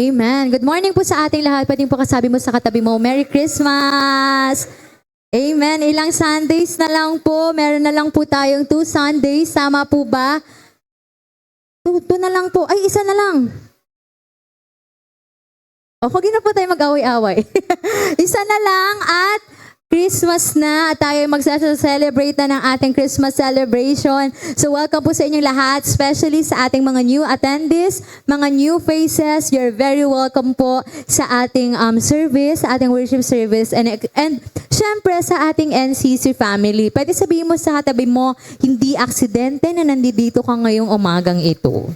Amen. Good morning po sa ating lahat. Pwedeng po kasabi mo sa katabi mo, Merry Christmas! Amen. Ilang Sundays na lang po. Meron na lang po tayong 2 Sundays. Tama po ba? 2 na lang po. Ay, isa na lang. O, huwag na po tayo mag-away-away. Isa na lang at Christmas na at tayo magsa-celebrate na ng ating Christmas celebration. So welcome po sa inyong lahat, especially sa ating mga new attendees, mga new faces. You're very welcome po sa ating service, sa ating worship service, and syempre sa ating NCC family. Pwede sabihin mo sa katabi mo, hindi aksidente na nandito ka ngayong umagang ito.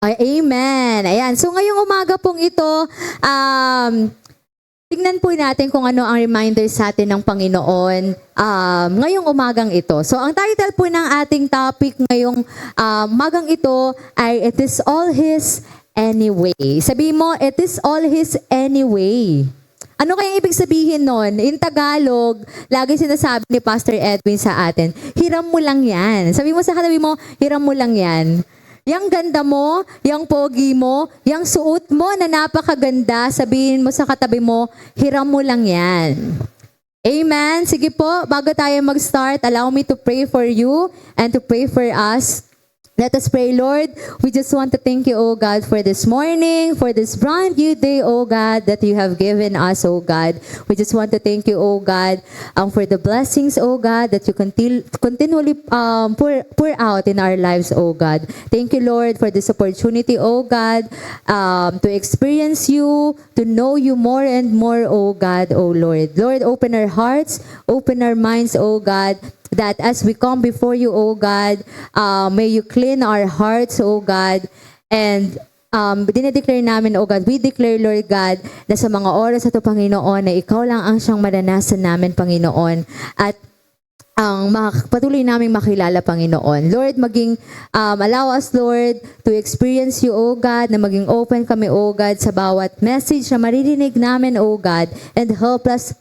Ay, amen. Ayan. So ngayong umaga pong ito, tingnan po natin kung ano ang reminder sa atin ng Panginoon ngayong umagang ito. So ang title po ng ating topic ngayong umagang ito ay It is all His anyway. Sabihin mo, it is all His anyway. Ano kayang ibig sabihin nun? In Tagalog, lagi sinasabi ni Pastor Edwin sa atin, hiram mo lang yan. Sabihin mo sa katabi mo, hiram mo lang yan. Yang ganda mo, yang pogi mo, yang suot mo na napakaganda, sabihin mo sa katabi mo, hiram mo lang yan. Amen? Sige po, bago tayo mag-start, allow me to pray for you and to pray for us. Let us pray, Lord. We just want to thank you, O God, for this morning, for this brand new day, O God, that you have given us, O God. We just want to thank you, O God, for the blessings, O God, that you continually pour out in our lives, O God. Thank you, Lord, for this opportunity, O God, to experience you, to know you more and more, O God, O Lord. Lord, open our hearts, open our minds, O God, that as we come before you, O God, may you clean our hearts, O God, and dinedeclare namin, O God, we declare, Lord God, na sa mga oras ito, Panginoon, na ikaw lang ang siyang maranasan namin, Panginoon, at ang patuloy naming makilala, Panginoon. Lord, allow us, Lord, to experience you, O God, na maging open kami, O God, sa bawat message na maririnig namin, O God, and help us,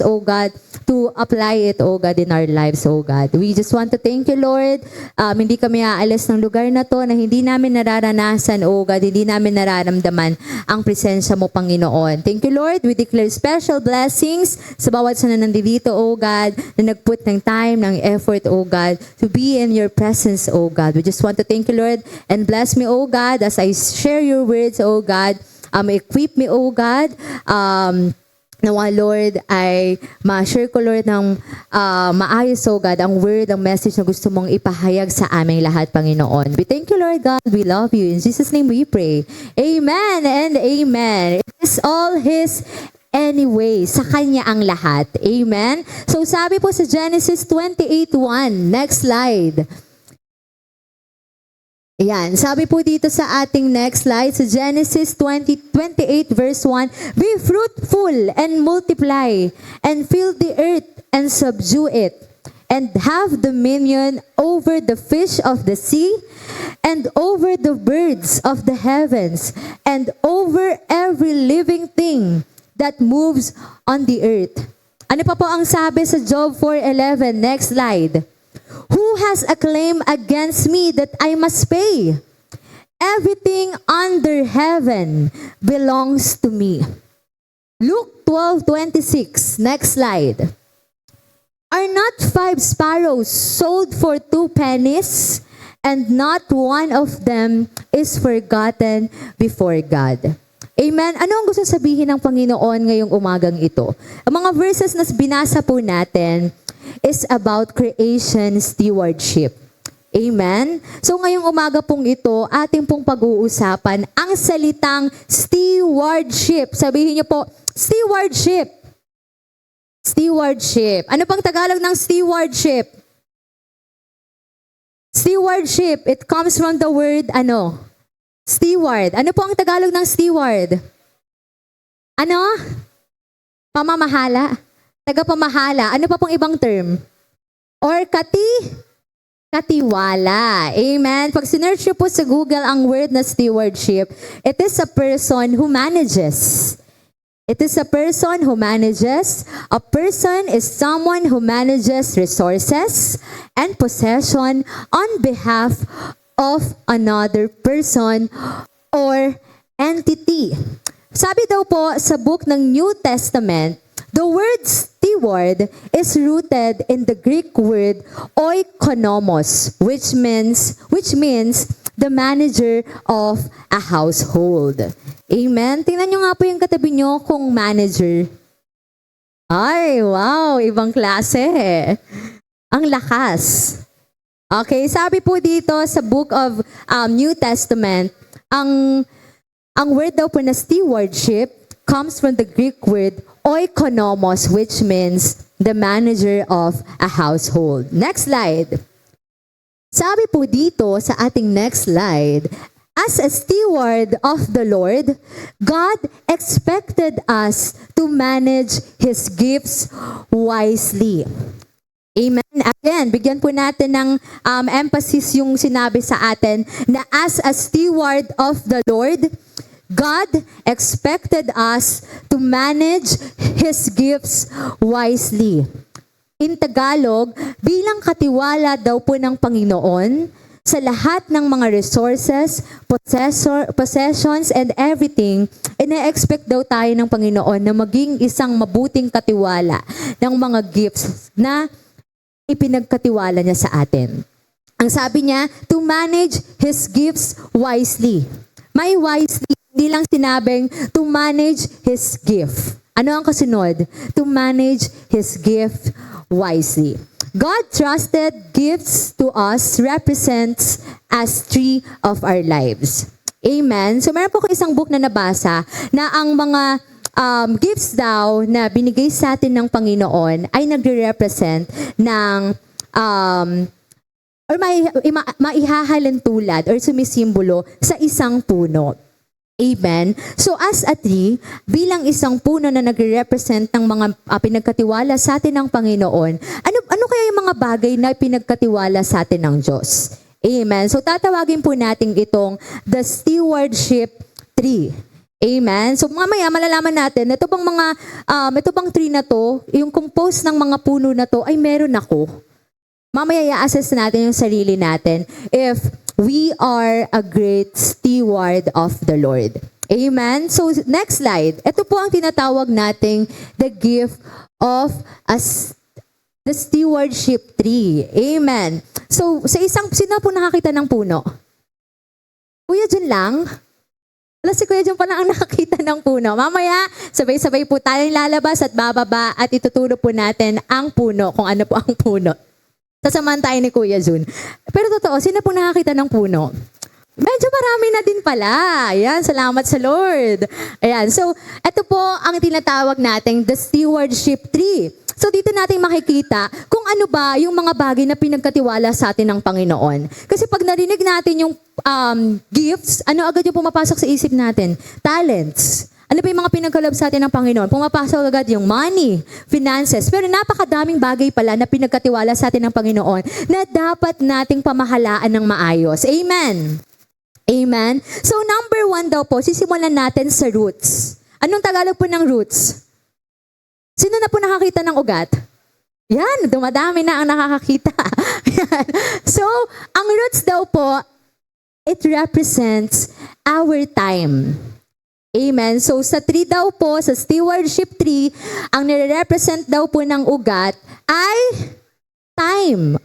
O God, to apply it, O God, in our lives, O God. We just want to thank you, Lord. Hindi kami aalis ng lugar na to na hindi namin nararanasan, O God, hindi namin nararamdaman ang presensya mo, Panginoon. Thank you, Lord. We declare special blessings sa bawat sana nandito, O God, na nagput ng time, ng effort, O God, to be in your presence, O God. We just want to thank you, Lord, and bless me, O God, as I share your words, O God. Equip me, O God, nawa, Lord, ay ma-share ko, Lord, ng maayos, O God, ang word, ang message na gusto mong ipahayag sa aming lahat, Panginoon. We thank you, Lord God. We love you. In Jesus' name we pray. Amen and amen. It is all His anyway, sa Kanya ang lahat. Amen? So sabi po sa Genesis 28:1, next slide. Ayan, sabi po dito sa ating next slide, sa Genesis 28 verse 1, be fruitful and multiply, and fill the earth and subdue it, and have dominion over the fish of the sea, and over the birds of the heavens, and over every living thing that moves on the earth. Ano pa po ang sabi sa Job 4:11? Next slide. Who has a claim against me that I must pay? Everything under heaven belongs to me. Luke 12:26. Next slide. Are not 5 sparrows sold for 2 pennies, and not one of them is forgotten before God? Amen. Ano ang gusto sabihin ng Panginoon ngayong umagang ito? Ang mga verses na binasa po natin is about creation stewardship. Amen. So ngayong umaga pong ito, ating pong pag-uusapan ang salitang stewardship. Sabihin niyo po, stewardship. Stewardship. Ano pang Tagalog ng stewardship? Stewardship, it comes from the word steward. Ano po ang Tagalog ng steward? Ano? Pamamahala. Tagapamahala. Ano pa pong ibang term? Or katiwala. Amen. Pag sinearch nyo po sa Google ang word na stewardship, it is a person who manages. It is a person who manages. A person is someone who manages resources and possession on behalf of another person or entity. Sabi daw po sa book ng New Testament, the word steward is rooted in the Greek word oikonomos, which means the manager of a household. Amen? Tingnan nyo nga po yung katabi nyo kung manager. Ay, wow, ibang klase. Ang lakas. Okay, sabi po dito sa book of New Testament, ang word daw po na stewardship comes from the Greek word oikonomos, which means the manager of a household. Next slide. Sabi po dito sa ating next slide, as a steward of the Lord, God expected us to manage His gifts wisely. Amen. Again, bigyan po natin ng emphasis yung sinabi sa atin na as a steward of the Lord, God expected us to manage His gifts wisely. In Tagalog, bilang katiwala daw po ng Panginoon sa lahat ng mga resources, possessions, and everything, ina-expect daw tayo ng Panginoon na maging isang mabuting katiwala ng mga gifts na ipinagkatiwala niya sa atin. Ang sabi niya, to manage His gifts wisely. May wisely, hindi lang sinabing to manage His gift. Ano ang kasunod? To manage His gift wisely. God trusted gifts to us represents as tree of our lives. Amen. So meron po ko isang book na nabasa na ang mga gifts daw na binigay sa atin ng Panginoon ay nagre-represent ng or maihahalin tulad or sumisimbolo sa isang puno. Amen. So as a tree, bilang isang puno na nagre-represent ng mga pinagkatiwala sa atin ng Panginoon, ano kaya yung mga bagay na pinagkatiwala sa atin ng Diyos? Amen. So tatawagin po natin itong the stewardship tree. Amen. So mamaya malalaman natin, ito bang tree na to, yung composed ng mga puno na to ay meron ako. Mamaya i-assess natin yung sarili natin if we are a great steward of the Lord. Amen. So next slide. Ito po ang tinatawag nating the gift of the stewardship tree. Amen. So sino po nakakita ng puno? Kuya dyan lang? Wala si Kuya John pala ang nakakita ng puno. Mamaya, sabay-sabay po tayong lalabas at bababa at ituturo po natin ang puno, kung ano po ang puno. Sasamahan tayo ni Kuya Jun. Pero totoo, sino po nakakita ng puno? Medyo marami na din pala. Ayan, salamat sa Lord. Ayan, so ito po ang tinatawag nating the stewardship tree. So dito natin makikita kung ano ba yung mga bagay na pinagkatiwala sa atin ng Panginoon. Kasi pag narinig natin yung gifts, ano agad yung pumapasok sa isip natin? Talents. Ano ba yung mga pinagkaloob sa atin ng Panginoon? Pumapasok agad yung money, finances. Pero napakadaming bagay pala na pinagkatiwala sa atin ng Panginoon na dapat nating pamahalaan ng maayos. Amen. Amen. So number 1 daw po, sisimulan natin sa roots. Anong Tagalog po ng roots? Sino na po nakakita ng ugat? Yan, dumadami na ang nakakakita. So, ang roots daw po, it represents our time. Amen. So, sa tree daw po, sa stewardship tree, ang nire-represent daw po ng ugat ay time.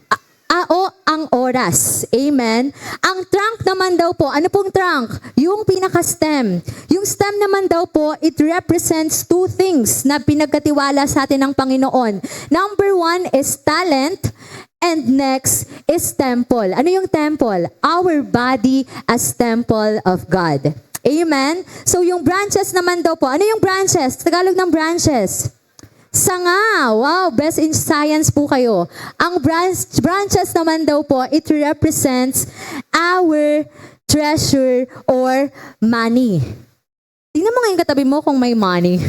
O ang oras. Amen. Ang trunk naman daw po, ano pong trunk? Yung pinaka-stem. Yung stem naman daw po, it represents 2 things na pinagkatiwala sa atin ng Panginoon. Number 1 is talent, and next is temple. Ano yung temple? Our body as temple of God. Amen. So yung branches naman daw po, ano yung branches? Tagalog ng branches? Sanga. Wow, best in science po kayo. Ang branches naman daw po, it represents our treasure or money. Tingnan mo ngayon katabi mo kung may money.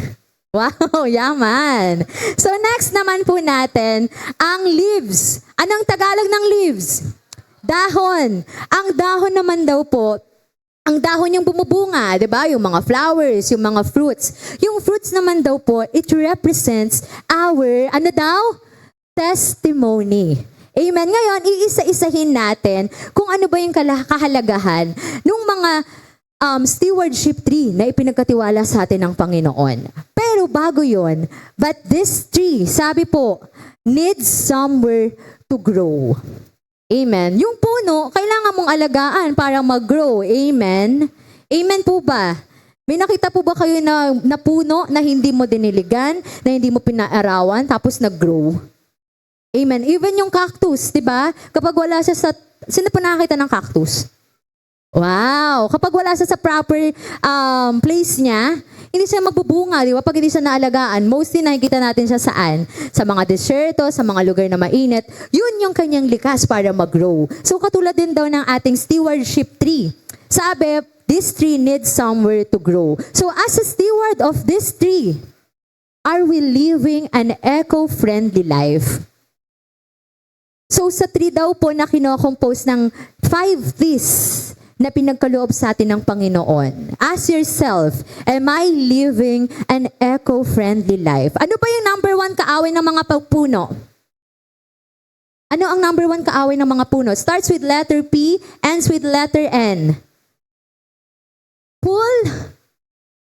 Wow, yaman. So next naman po natin, ang leaves. Anong Tagalog ng leaves? Dahon. Ang dahon naman daw po, ang dahon yung bumubunga, di ba? Yung mga flowers, yung mga fruits. Yung fruits naman daw po, it represents our, ano daw? Testimony. Amen. Ngayon, iisa-isahin natin kung ano ba yung kahalagahan ng mga stewardship tree na ipinagkatiwala sa atin ng Panginoon. Pero bago yon, but this tree, sabi po, needs somewhere to grow. Amen. Yung puno, kailangan mong alagaan para mag-grow. Amen. Amen po ba? May nakita po ba kayo na puno na hindi mo diniligan, na hindi mo pinaarawan, tapos nag-grow? Amen. Even yung cactus, di ba? Kapag wala siya sa... Sino po nakakita ng cactus? Wow! Kapag wala siya sa proper place niya, hindi siya magbubunga, di ba? Pag hindi siya naalagaan, mostly nakikita natin siya saan? Sa mga deserto, sa mga lugar na mainit. Yun yung kanyang likas para mag-grow. So katulad din daw ng ating stewardship tree. Sabi, this tree needs somewhere to grow. So as a steward of this tree, are we living an eco-friendly life? So sa tree daw po na kinocompose ng 5 T's na pinagkaloob sa atin ng Panginoon. Ask yourself, am I living an eco-friendly life? Ano ba yung number 1 kaaway ng mga puno? Ano ang number 1 kaaway ng mga puno? Starts with letter P, ends with letter N.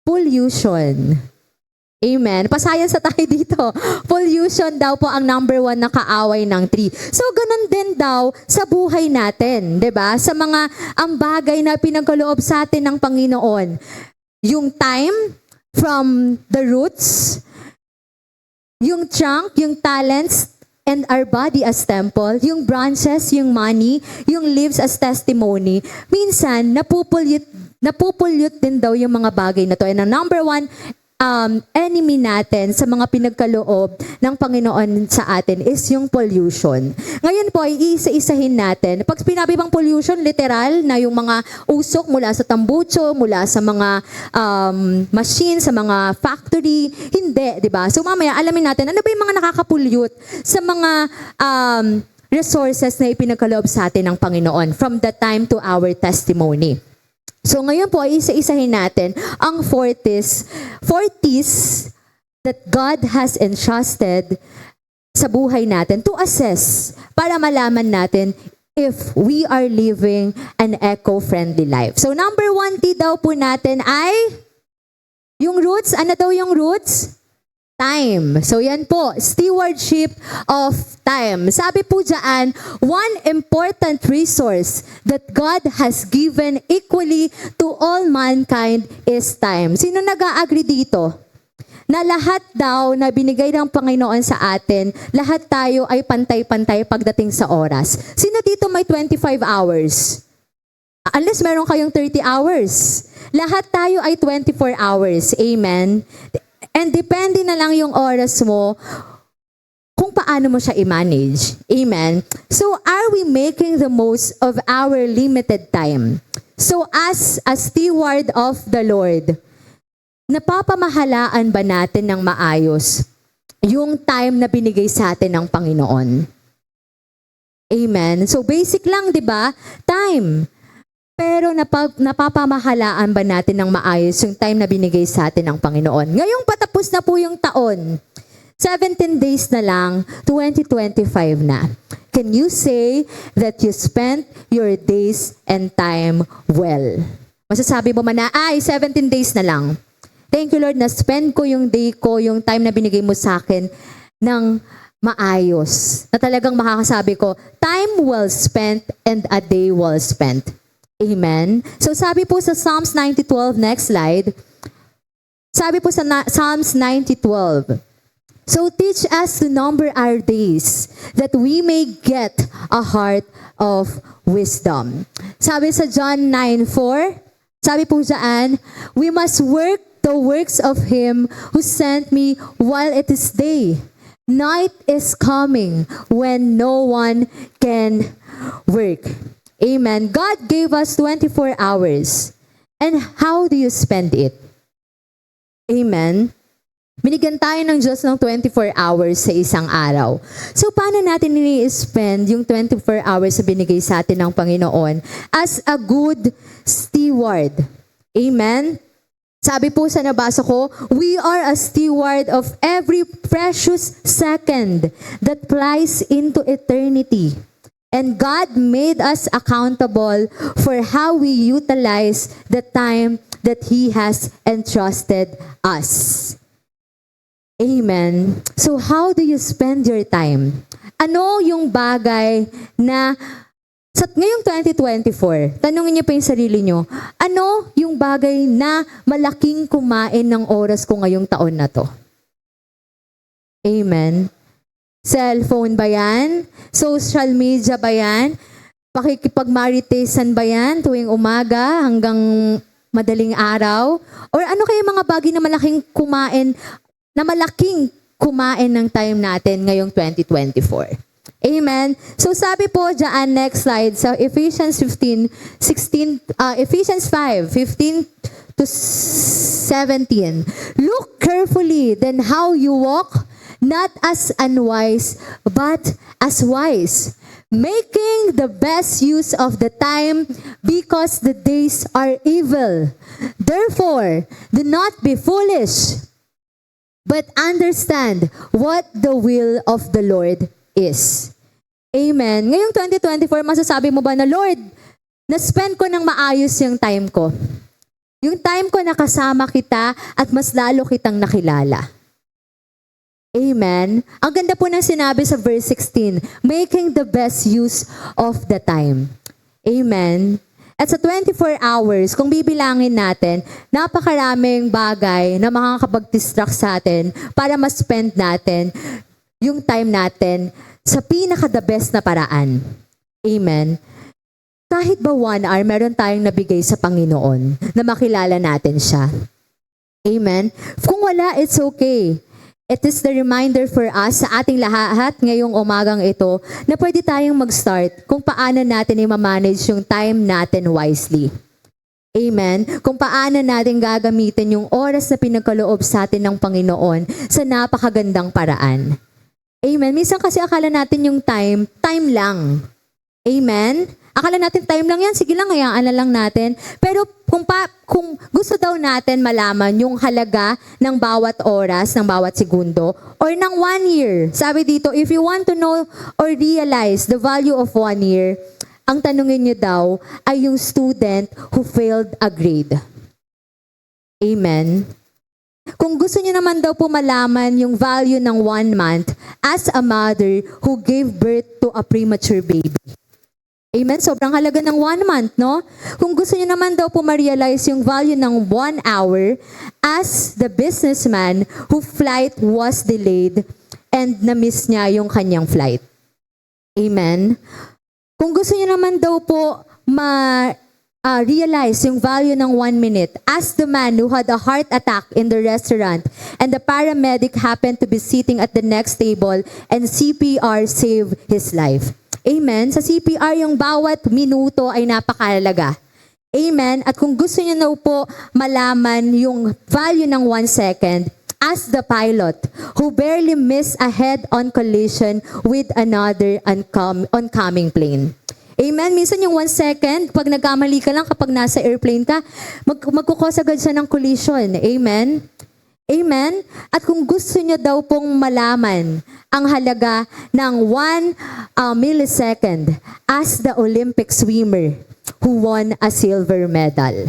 Pollution. Amen. Pasayan sa tayo dito. Pollution daw po ang number 1 na kaaway ng tree. So, ganun din daw sa buhay natin, 'di ba? Sa mga bagay na pinagkaloob sa atin ng Panginoon. Yung time from the roots, yung trunk, yung talents, and our body as temple, yung branches, yung money, yung leaves as testimony. Minsan, napupulyot din daw yung mga bagay na to. And ang number 1 enemy natin sa mga pinagkaloob ng Panginoon sa atin is yung pollution. Ngayon po, iisa-isahin natin. Pag pinabi bang pollution, literal na yung mga usok mula sa tambucho, mula sa mga machine, sa mga factory, hindi, di ba? So mamaya, alamin natin, ano ba yung mga nakakapollute sa mga resources na ipinagkaloob sa atin ng Panginoon from the time to our testimony. So ngayon po, isa-isahin natin ang 40s that God has entrusted sa buhay natin to assess para malaman natin if we are living an eco-friendly life. So number 1 T daw po natin ay yung roots. Ano daw yung roots? Time. So yan po, stewardship of time. Sabi po dyan, one important resource that God has given equally to all mankind is time. Sino nag-a-agree dito? Na lahat daw na binigay ng Panginoon sa atin, lahat tayo ay pantay-pantay pagdating sa oras. Sino dito may 25 hours? Unless meron kayong 30 hours. Lahat tayo ay 24 hours. Amen? And depende na lang yung oras mo kung paano mo siya i-manage. Amen? So, are we making the most of our limited time? So, as a steward of the Lord, napapamahalaan ba natin ng maayos yung time na binigay sa atin ng Panginoon? Amen? So, basic lang, di ba? Time. Pero napapamahalaan ba natin ng maayos yung time na binigay sa atin ng Panginoon? Ngayong patapos na po yung taon, 17 days na lang, 2025 na. Can you say that you spent your days and time well? Masasabi mo man na, 17 days na lang. Thank you Lord, na-spend ko yung day ko, yung time na binigay mo sa akin ng maayos. Na talagang makakasabi ko, time well spent and a day well spent. Amen. So sabi po sa Psalms 90:12, next slide. Sabi po sa Psalms 90:12, so teach us to number our days that we may get a heart of wisdom. Sabi sa John 9:4, sabi po dyan, we must work the works of Him who sent me while it is day. Night is coming when no one can work. Amen. God gave us 24 hours. And how do you spend it? Amen. Binigyan tayo ng Diyos ng 24 hours sa isang araw. So, paano natin ini-spend yung 24 hours na binigay sa atin ng Panginoon as a good steward? Amen. Sabi po sa nabasa ko, we are a steward of every precious second that flies into eternity. And God made us accountable for how we utilize the time that He has entrusted us. Amen. So how do you spend your time? Ano yung bagay na sa ngayong 2024, tanungin niyo pa yung sarili niyo, ano yung bagay na malaking kumain ng oras ko ngayong taon na to? Amen. Cellphone ba yan? Social media ba yan? Pakikipagmaritesan ba yan tuwing umaga hanggang madaling araw? Or ano kaya mga bagay na malaking kumain ng time natin ngayong 2024? Amen. So sabi po diyan, next slide, sa Ephesians 5:15 to 17. Look carefully then how you walk, not as unwise, but as wise, making the best use of the time because the days are evil. Therefore, do not be foolish, but understand what the will of the Lord is. Amen. Ngayong 2024, masasabi mo ba na, Lord, na-spend ko ng maayos yung time ko. Yung time ko nakasama kita at mas lalo kitang nakilala. Amen. Ang ganda po ng sinabi sa verse 16, making the best use of the time. Amen. At sa 24 hours, kung bibilangin natin, napakaraming bagay na makakapag-distract sa atin para ma-spend natin yung time natin sa pinaka-the best na paraan. Amen. Kahit ba 1 hour, meron tayong nabigay sa Panginoon na makilala natin siya. Amen. Kung wala, it's okay. It is the reminder for us sa ating lahat ngayong umagang ito na pwede tayong mag-start kung paano natin i-manage yung time natin wisely. Amen. Kung paano natin gagamitin yung oras na pinagkaloob sa atin ng Panginoon sa napakagandang paraan. Amen. Minsan kasi akala natin yung time lang. Amen. Akala natin time lang yan, sige lang, hayaan na lang natin. Pero kung gusto daw natin malaman yung halaga ng bawat oras, ng bawat segundo, or ng 1 year, sabi dito, if you want to know or realize the value of 1 year, ang tanungin nyo daw ay yung student who failed a grade. Amen. Kung gusto niyo naman daw po malaman yung value ng 1 month as a mother who gave birth to a premature baby. Amen? Sobrang halaga ng 1 month, no? Kung gusto niyo naman daw po ma-realize yung value ng 1 hour as the businessman who flight was delayed and na-miss niya yung kanyang flight. Amen? Kung gusto niyo naman daw po realize yung value ng 1 minute as the man who had a heart attack in the restaurant and the paramedic happened to be sitting at the next table and CPR saved his life. Amen? Sa CPR, yung bawat minuto ay napakahalaga. Amen? At kung gusto niyo na po malaman yung value ng 1 second, as the pilot who barely missed a head-on collision with another oncoming plane. Amen? Minsan yung 1 second, pag nagkamali ka lang kapag nasa airplane ka, magkukos agad siya ng collision. Amen? Amen? At kung gusto nyo daw pong malaman ang halaga ng 1 millisecond as the Olympic swimmer who won a silver medal.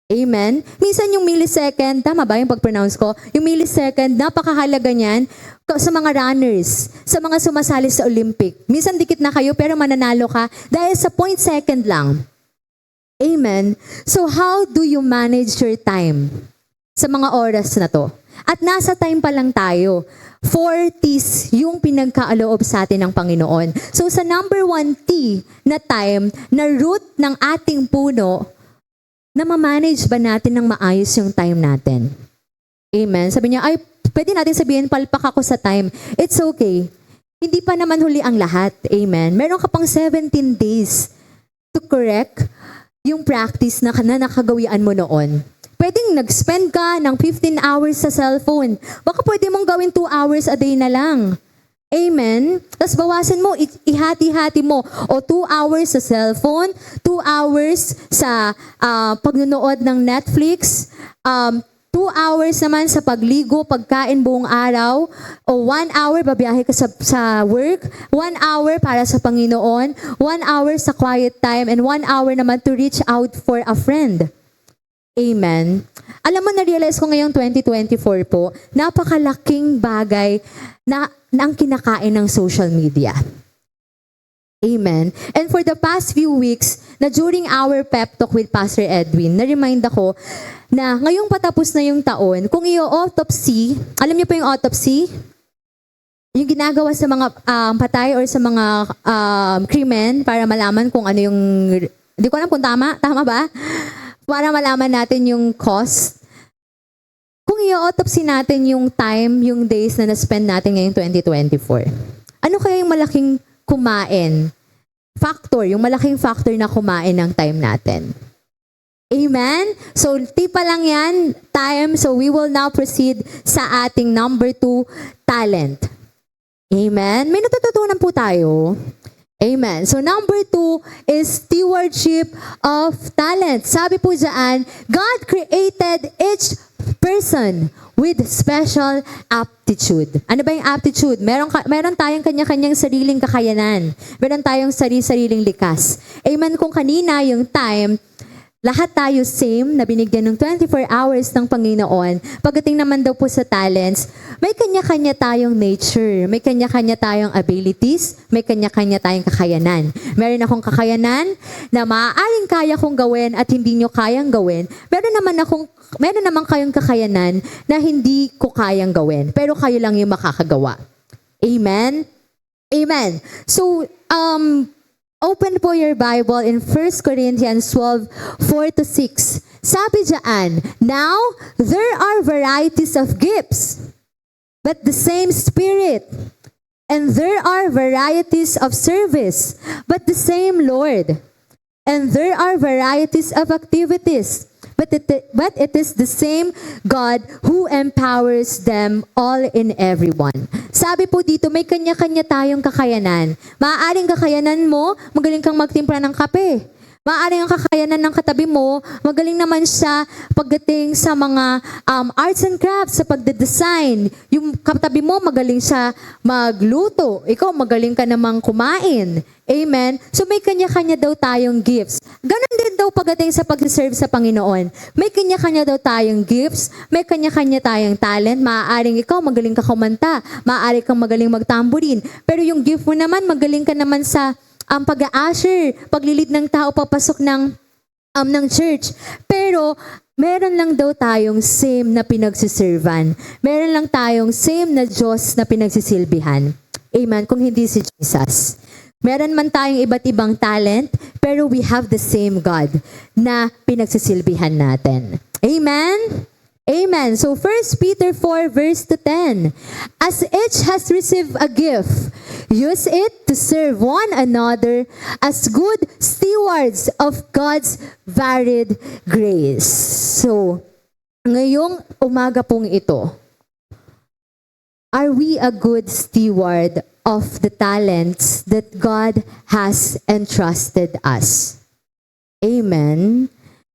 Amen? Minsan yung millisecond, tama ba yung pag-pronounce ko? Yung millisecond, napakahalaga niyan sa mga runners, sa mga sumasali sa Olympic. Minsan dikit na kayo pero mananalo ka dahil sa 0.2 lang. Amen? So how do you manage your time sa mga oras na to? At nasa time pa lang tayo. 40s yung pinagkaaloob sa atin ng Panginoon. So sa number 1 T na time, na root ng ating puno, na ma-manage ba natin ng maayos yung time natin? Amen? Sabi niya, ay, pwede natin sabihin, palpak ako sa time. It's okay. Hindi pa naman huli ang lahat. Amen? Meron ka pang 17 days to correct yung practice na nakagawian mo noon. Pwedeng nag-spend ka ng 15 hours sa cellphone. Baka pwede mong gawin 2 hours a day na lang. Amen? Tapos bawasan mo, ihati-hati mo. O 2 hours sa cellphone, 2 hours sa pagnunood ng Netflix, 2 hours naman sa pagligo, pagkain buong araw, o 1 hour babiyahe ka sa work, 1 hour para sa Panginoon, 1 hour sa quiet time, and 1 hour naman to reach out for a friend. Amen. Alam mo, na-realize ko ngayong 2024 po, napakalaking bagay na ang kinakain ng social media. Amen. And for the past few weeks, na during our pep talk with Pastor Edwin, na-remind ako na ngayong patapos na yung taon, kung i-autopsy, alam niyo po yung autopsy? Yung ginagawa sa mga patay or sa mga krimen para malaman kung ano yung, hindi ko alam kung tama ba? Para malaman natin yung cause. Kung i-autopsy natin yung time, yung days na na-spend natin ngayong 2024, ano kaya yung malaking yung malaking factor na kumain ng time natin? Amen? So, tipa lang yan, time. So, we will now proceed sa ating number 2, talent. Amen? May natututunan po tayo. Amen. So, number 2 is stewardship of talent. Sabi po dyan, God created each person with special aptitude. Ano ba yung aptitude? Meron tayong kanya-kanyang sariling kakayanan. Meron tayong sariling likas. Amen. Kung kanina yung time, lahat tayo same na binigyan ng 24 hours ng Panginoon. Pagdating naman daw po sa talents, may kanya-kanya tayong nature, may kanya-kanya tayong abilities, may kanya-kanya tayong kakayanan. Meron akong kakayanan na maaaring kaya kong gawin at hindi nyo kayang gawin. Meron naman kayong kakayanan na hindi ko kayang gawin, pero kayo lang yung makakagawa. Amen? Amen. So, open po your Bible in 1 Corinthians 12, 4-6. Sabi dyan, now, there are varieties of gifts, but the same Spirit. And there are varieties of service, but the same Lord. And there are varieties of activities, but it is the same God who empowers them all in everyone. Sabi po dito, may kanya-kanya tayong kakayanan. Maaaring kakayanan mo, magaling kang magtimpla ng kape. Maaaring ang kakayanan ng katabi mo, magaling naman siya pagdating sa mga arts and crafts, sa pagde-design. Yung katabi mo, magaling siya magluto. Ikaw, magaling ka namang kumain. Amen? So may kanya-kanya daw tayong gifts. Ganon din daw pagdating sa pag-serve sa Panginoon. May kanya-kanya daw tayong gifts, may kanya-kanya tayong talent. Maaaring ikaw magaling ka kumanta, maaaring kang magaling magtamburin. Pero yung gift mo naman, magaling ka naman sa pag-a-usher, paglilid ng tao papasok ng church. Pero meron lang daw tayong same na pinagsiservan. Meron lang tayong same na Diyos na pinagsisilbihan. Amen? Kung hindi si Jesus. Meron man tayong iba't ibang talent, pero we have the same God na pinagsisilbihan natin. Amen? Amen. So 1 Peter 4 verse 10. As each has received a gift, use it to serve one another as good stewards of God's varied grace. So, ngayong umaga pong ito, are we a good steward of the talents that God has entrusted us? Amen.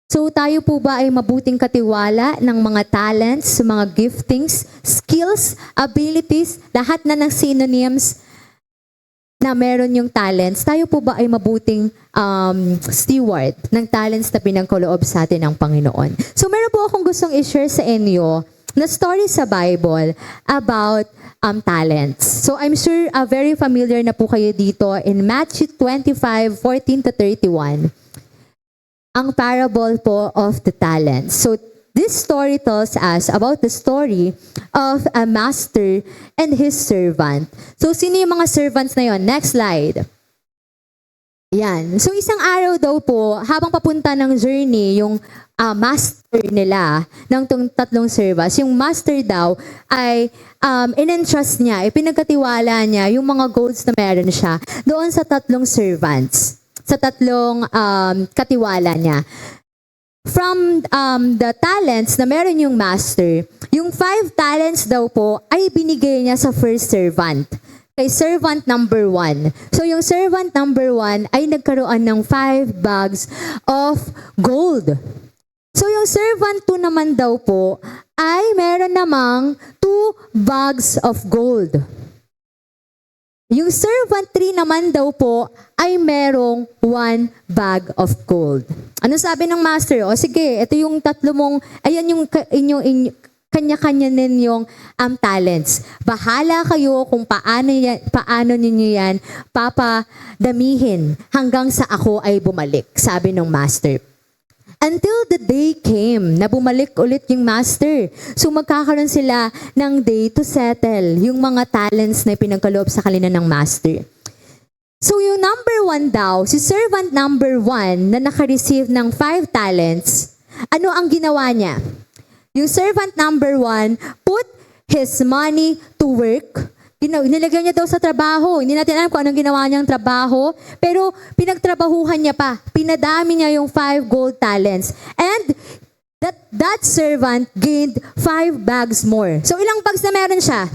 So tayo po ba ay mabuting katiwala ng mga talents, mga giftings, skills, abilities, lahat na ng synonyms na meron yung talents? Tayo po ba ay mabuting steward ng talents na pinangkoloob sa atin ng Panginoon? So meron po akong gustong i-share sa inyo na story sa Bible about talents. So I'm sure very familiar na po kayo dito in Matthew 25:14-31. Ang parable po of the talents. So this story tells us about the story of a master and his servant. So sino yung mga servants na yon? Next slide. Yan. So isang araw daw po, habang papunta ng journey, yung master nila ng tatlong servants, yung master daw ay in-entrust niya, ipinagkatiwala niya yung mga golds na meron siya doon sa tatlong servants. Sa tatlong katiwala niya. From the talents na meron yung master, yung 5 talents daw po ay binigay niya sa first servant. Kay servant number 1. So yung servant number 1 ay nagkaroon ng 5 bags of gold. So yung servant 2 naman daw po ay meron namang 2 bags of gold. Yung servant 3 naman daw po ay merong 1 bag of gold. Ano sabi ng master? O sige, ito yung tatlo mong, ayan yung kanya-kanya ninyong talents. Bahala kayo kung paano ninyo yan papadamihin hanggang sa ako ay bumalik, sabi ng master. Until the day came na bumalik ulit yung master. So magkakaroon sila ng day to settle yung mga talents na pinagkaloob sa kanila ng master. So yung number 1 daw, si servant number 1 na naka-receive ng 5 talents, ano ang ginawa niya? Yung servant number 1 put his money to work. Nilagyan niya daw sa trabaho. Hindi natin alam kung anong ginawa niyang trabaho. Pero pinagtrabahuhan niya pa. Pinadami niya yung 5 gold talents. And that servant gained 5 bags more. So ilang bags na meron siya?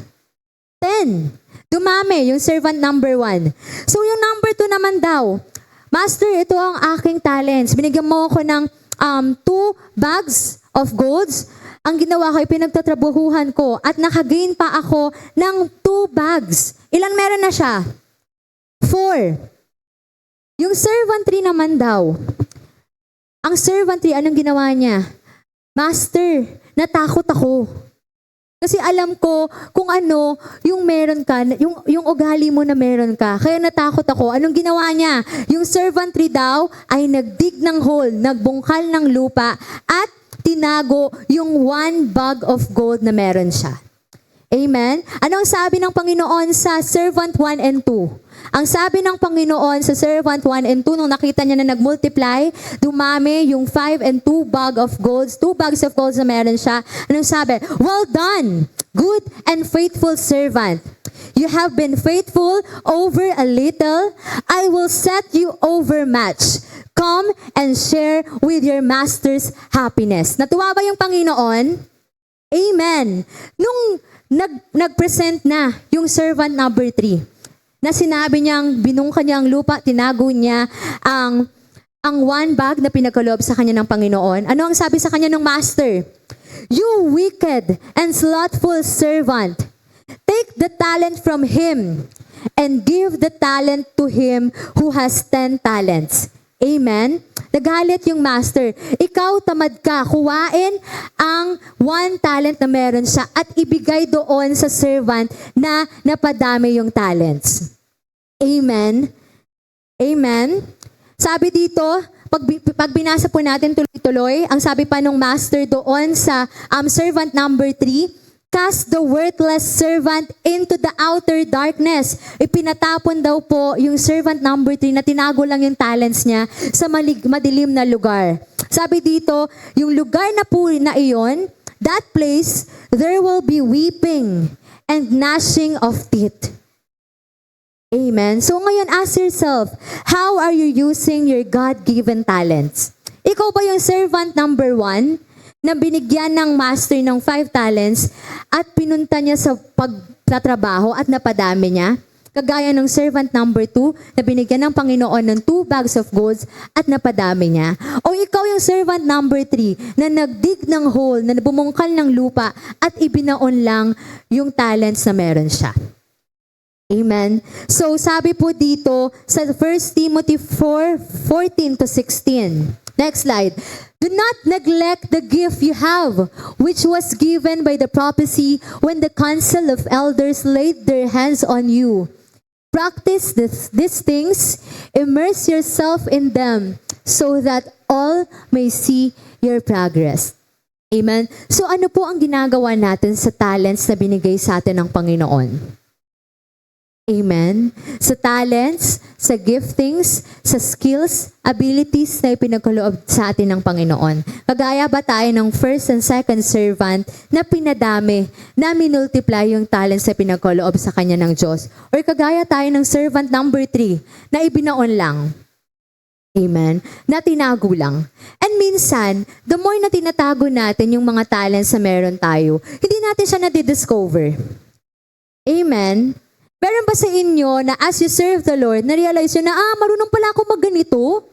10. Dumami yung servant number 1. So yung number 2 naman daw, Master, ito ang aking talents. Binigyan mo ako ng 2 bags of golds. Ang ginawa ko ay pinagtatrabahuhan ko at nakagain pa ako ng 2 bags. Ilan meron na siya? 4. Yung servant 3 naman daw. Ang servant 3, anong ginawa niya? Master, natakot ako. Kasi alam ko kung ano yung meron ka, yung ugali mo na meron ka. Kaya natakot ako. Anong ginawa niya? Yung servant 3 daw ay nagdig ng hole, nagbungkal ng lupa at tinago yung 1 bag of gold na meron siya. Amen? Anong sabi ng Panginoon sa servant 1 and 2? Ang sabi ng Panginoon sa servant 1 and 2, nung nakita niya na nag-multiply, dumami yung 5 and 2 bags of golds na meron siya. Anong sabi? Well done, good and faithful servant. You have been faithful over a little. I will set you over much. Come and share with your master's happiness. Natuwa ba yung Panginoon? Amen. Nung nag-present na yung servant number 3, na sinabi niyang binungka niya ang lupa, tinago niya ang 1 bag na pinagkaloob sa kanya ng Panginoon. Ano ang sabi sa kanya ng master? You wicked and slothful servant, take the talent from him and give the talent to him who has 10 talents. Amen? Nagalit yung master. Ikaw tamad ka, kuwain ang 1 talent na meron siya at ibigay doon sa servant na napadami yung talents. Amen? Amen? Sabi dito, pag binasa po natin tuloy-tuloy, ang sabi pa nung master doon sa servant number 3, cast the worthless servant into the outer darkness. Ipinatapon daw po yung servant number 3 na tinago lang yung talents niya sa madilim na lugar. Sabi dito, yung lugar na po na iyon, that place, there will be weeping and gnashing of teeth. Amen. So ngayon, ask yourself, how are you using your God-given talents? Ikaw ba yung servant number 1? Na binigyan ng master ng 5 talents at pinunta niya sa pagtatrabaho at napadami niya. Kagaya ng servant number 2 na binigyan ng Panginoon ng 2 bags of golds at napadami niya. O ikaw yung servant number 3 na nagdig ng hole, na bumungkal ng lupa at ibinaon lang yung talents na meron siya. Amen. So sabi po dito sa 1 Timothy 4:14 to 16. Next slide. Do not neglect the gift you have, which was given by the prophecy when the council of elders laid their hands on you. Practice these things, immerse yourself in them, so that all may see your progress. Amen? So ano po ang ginagawa natin sa talents na binigay sa atin ng Panginoon? Amen? Sa talents, sa giftings, sa skills, abilities na ipinagkaloob sa atin ng Panginoon. Kagaya ba tayo ng first and second servant na pinadami, na minultiply yung talents na pinagkaloob sa kanya ng Diyos? Or kagaya tayo ng servant number 3 na ibinaon lang. Amen? Na tinago lang. And minsan, the more na tinatago natin yung mga talents na meron tayo, hindi natin siya nadidiscover. Amen? Meron ba sa inyo na as you serve the Lord, na-realize nyo na, marunong pala ako magganito?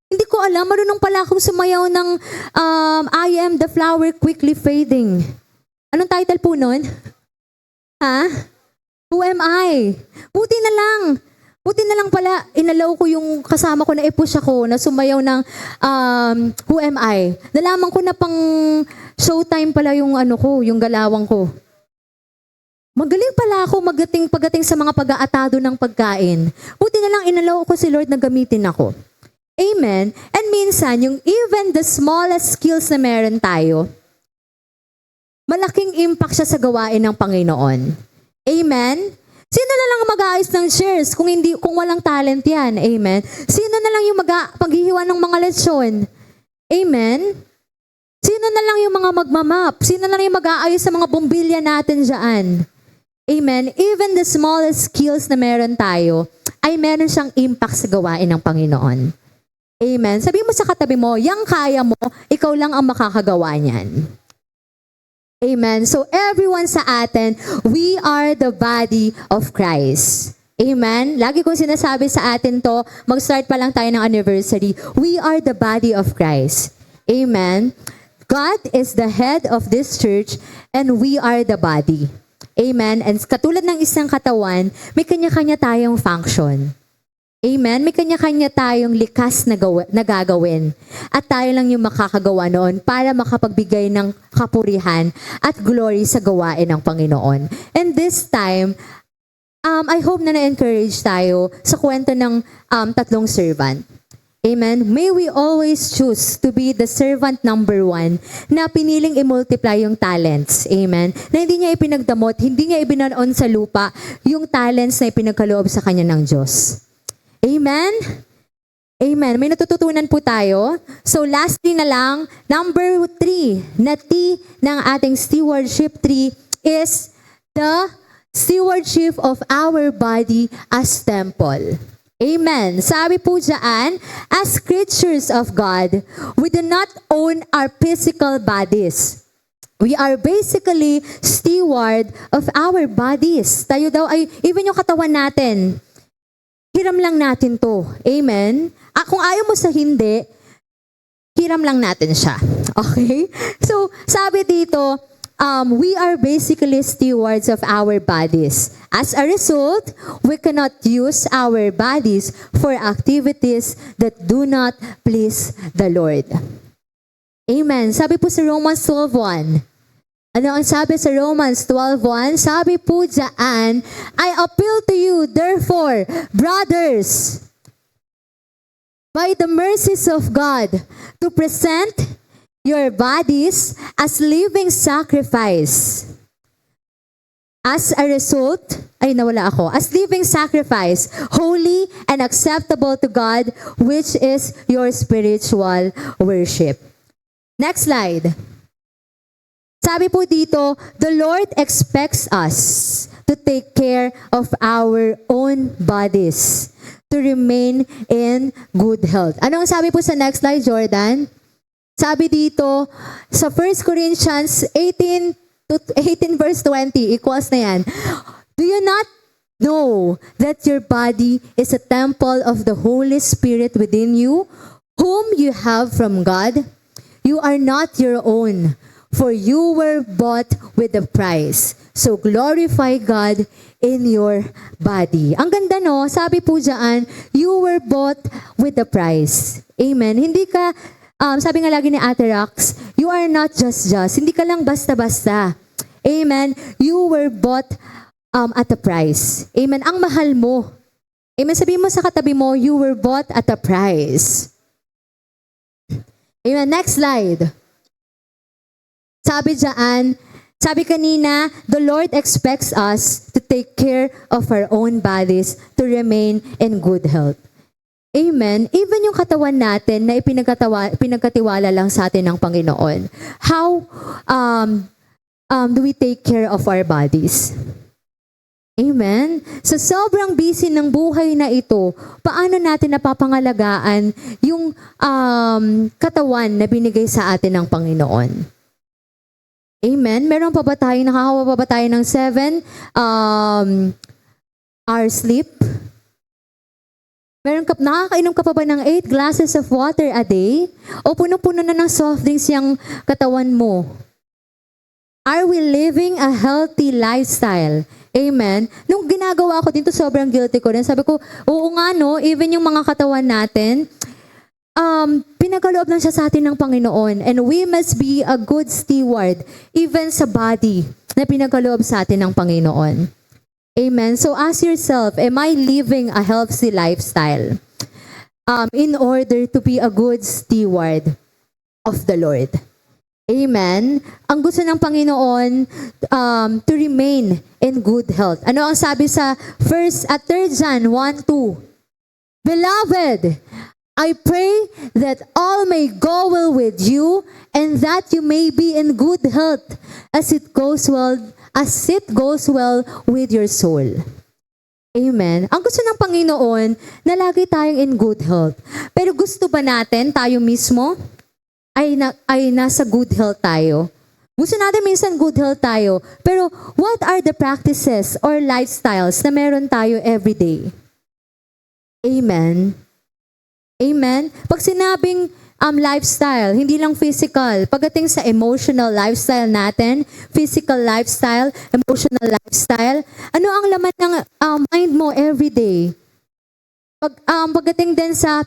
Hindi ko alam, marunong pala akong sumayaw ng I am the flower quickly fading. Anong title po nun? Ha? Who am I? Buti na lang. Buti na lang pala, inalaw ko yung kasama ko na i-push ako na sumayaw ng Who am I? Nalaman ko na pang showtime pala yung yung galawang ko. Magaling pala ako pagdating sa mga pag-aatado ng pagkain. Buti na lang inalaw ko si Lord na gamitin ako. Amen. And minsan, yung even the smallest skills na meron tayo, malaking impact siya sa gawain ng Panginoon. Amen? Sino na lang mag-aayos ng shares kung walang talent yan? Amen? Sino na lang yung paghihiwa ng mga lesson? Amen? Sino na lang yung mga magmamap? Sino na lang yung mag-aayos sa mga bumbilya natin dyan? Amen? Even the smallest skills na meron tayo, ay meron siyang impact sa gawain ng Panginoon. Amen? Sabi mo sa katabi mo, yang kaya mo, ikaw lang ang makakagawa niyan. Amen. So everyone sa atin, we are the body of Christ. Amen. Lagi kong sinasabi sa atin to, mag-start pa lang tayo ng anniversary. We are the body of Christ. Amen. God is the head of this church and we are the body. Amen. And katulad ng isang katawan, may kanya-kanya tayong function. Amen? May kanya-kanya tayong likas na gagawin. At tayo lang yung makakagawa noon para makapagbigay ng kapurihan at glory sa gawain ng Panginoon. And this time, I hope na na-encourage tayo sa kwento ng tatlong servant. Amen? May we always choose to be the servant number 1 na piniling i-multiply yung talents. Amen? Na hindi niya ipinagdamot, hindi niya ibinaon sa lupa yung talents na ipinagkaloob sa kanya ng Diyos. Amen? Amen. May natututunan po tayo. So lastly na lang, number 3, na T ng ating stewardship tree is the stewardship of our body as temple. Amen. Sabi po dyan, as creatures of God, we do not own our physical bodies. We are basically steward of our bodies. Tayo daw ay, even yung katawan natin, hiram lang natin to. Amen? Kung ayaw mo sa hindi, hiram lang natin siya. Okay? So, sabi dito, we are basically stewards of our bodies. As a result, we cannot use our bodies for activities that do not please the Lord. Amen. Sabi po sa Romans 12:1. Ano ang sabi sa Romans 12:1? Sabi po dyan, I appeal to you, therefore, brothers, by the mercies of God, to present your bodies as living sacrifice. As a result, as living sacrifice, holy and acceptable to God, which is your spiritual worship. Next slide. Sabi po dito, the Lord expects us to take care of our own bodies, to remain in good health. Ano ang sabi po sa next slide, Jordan? Sabi dito, sa 1 Corinthians 18 verse 20, equals na yan. Do you not know that your body is a temple of the Holy Spirit within you, whom you have from God? You are not your own, for you were bought with a price. So glorify God in your body. Ang ganda no, sabi po dyan, you were bought with a price. Amen. Hindi ka, sabi nga lagi ni Ate Rax, you are not just. Hindi ka lang basta-basta. Amen. You were bought at a price. Amen. Ang mahal mo. Amen. Sabihin mo sa katabi mo, you were bought at a price. Amen. Next slide. Sabi dyan, sabi kanina, the Lord expects us to take care of our own bodies to remain in good health. Amen. Even yung katawan natin na pinagkatiwala lang sa atin ng Panginoon. How do we take care of our bodies? Amen. So sobrang busy ng buhay na ito, paano natin napapangalagaan yung katawan na binigay sa atin ng Panginoon? Amen. Meron pa ba tayo, nakakawa pa ba tayo ng 7 hours sleep? Nakakainom ka pa ba ng 8 glasses of water a day? O puno-puno na ng soft drinks yung katawan mo? Are we living a healthy lifestyle? Amen? Nung ginagawa ko dito, sobrang guilty ko rin. Sabi ko, oo nga no, even yung mga katawan natin, pinagaloob lang siya sa atin ng Panginoon. And we must be a good steward, even sa body na pinagaloob sa atin ng Panginoon. Amen. So ask yourself, am I living a healthy lifestyle in order to be a good steward of the Lord? Amen. Ang gusto ng Panginoon to remain in good health. Ano ang sabi sa 3 John 1:2? Beloved, I pray that all may go well with you and that you may be in good health as it goes well with your soul. Amen. Ang gusto ng Panginoon na lagi tayong in good health. Pero gusto ba natin tayo mismo ay nasa good health tayo? Gusto natin minsan good health tayo. Pero what are the practices or lifestyles na meron tayo everyday? Amen. Amen. Pag sinabing lifestyle, hindi lang physical. Pagdating sa emotional lifestyle natin, physical lifestyle, emotional lifestyle, ano ang laman ng mind mo everyday? Pagdating din sa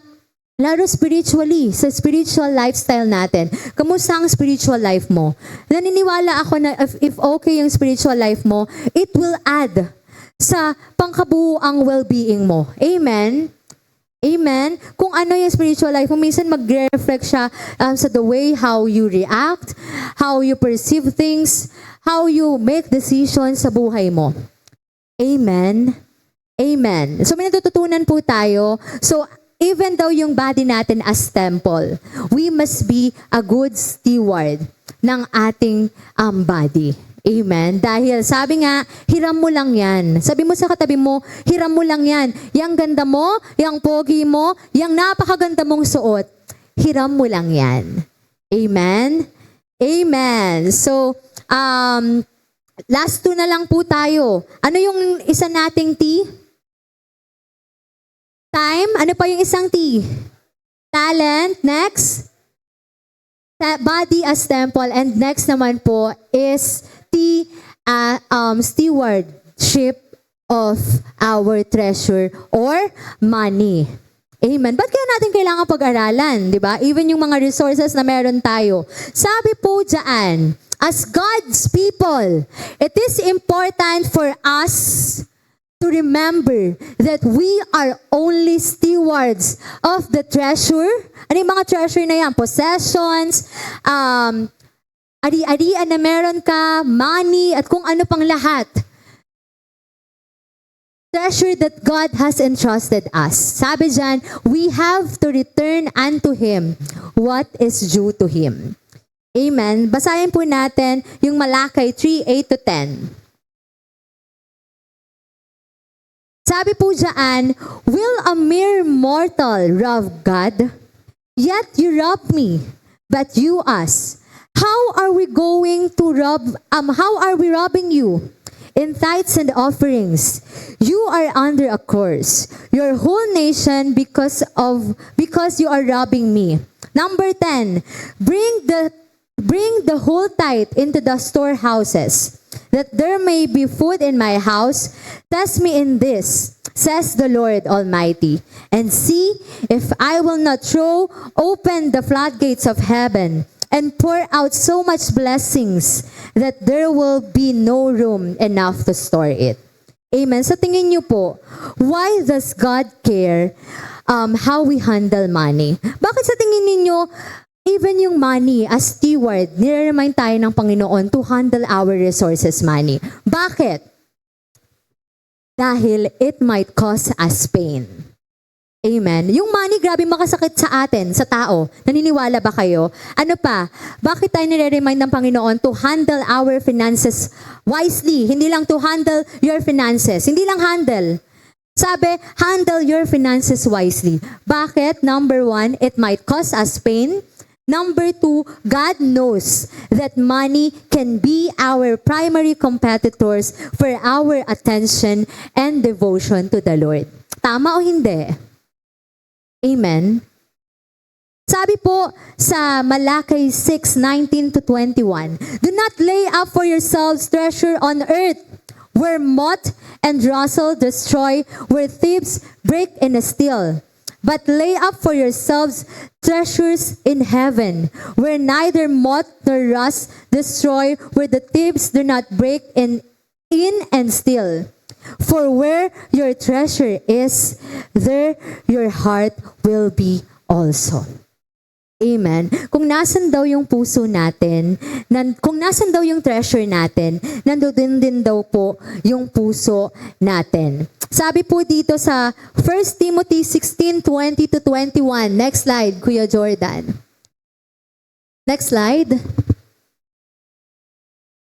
lalo spiritually, sa spiritual lifestyle natin, kamusta ang spiritual life mo? Naniniwala ako na if okay yung spiritual life mo, it will add sa pangkabuuang well-being mo. Amen? Amen? Kung ano yung spiritual life mo, minsan mag-reflect siya sa the way how you react, how you perceive things, how you make decisions sa buhay mo. Amen? Amen. So may natututunan po tayo. So even though yung body natin as temple, we must be a good steward ng ating body. Amen. Dahil sabi nga, hiram mo lang yan. Sabi mo sa katabi mo, hiram mo lang yan. Yang ganda mo, yang pogi mo, yang napakaganda mong suot, hiram mo lang yan. Amen? Amen. So, last 2 na lang po tayo. Ano yung isa nating T? Time. Ano pa yung isang T? Talent. Next. Body as temple. And next naman po is stewardship of our treasure or money. Amen. Ba't kaya natin kailangan pag-aralan, di ba? Even yung mga resources na meron tayo. Sabi po dyan, as God's people, it is important for us to remember that we are only stewards of the treasure. Ano yung mga treasure na yan? Possessions, ari-arian na meron ka, money, at kung ano pang lahat. Treasure that God has entrusted us. Sabi dyan, we have to return unto Him what is due to Him. Amen. Basahin po natin yung Malakay 3:8-10. Sabi po dyan, will a mere mortal rob God? Yet you rob me, but you us. How are we robbing you? In tithes and offerings, you are under a curse, your whole nation, because you are robbing me. Number 10, bring the whole tithe into the storehouses, that there may be food in my house. Test me in this, says the Lord Almighty, and see if I will not throw open the floodgates of heaven and pour out so much blessings that there will be no room enough to store it. Amen. Sa tingin niyo po, why does God care how we handle money? Bakit sa tingin niyo even yung money as steward, nire-remind tayo ng Panginoon to handle our resources money? Bakit? Dahil it might cause us pain. Amen. Yung money, grabe makasakit sa atin, sa tao. Naniniwala ba kayo? Ano pa? Bakit tayo nire-remind ng Panginoon to handle our finances wisely? Hindi lang to handle your finances. Hindi lang handle. Sabi, handle your finances wisely. Bakit? Number 1, it might cause us pain. Number 2, God knows that money can be our primary competitors for our attention and devotion to the Lord. Tama o hindi? Amen? Sabi po sa Malakay 6:19 to 21, "Do not lay up for yourselves treasure on earth, where moth and rustle destroy, where thieves break in and steal. But lay up for yourselves treasures in heaven, where neither moth nor rust destroy, where the thieves do not break in and steal. For where your treasure is, there your heart will be also." Amen. Kung nasan daw yung puso natin, kung nasan daw yung treasure natin, nandoon din daw po yung puso natin. Sabi po dito sa 1 Timothy 16:20 to 21. Next slide, Kuya Jordan. Next slide.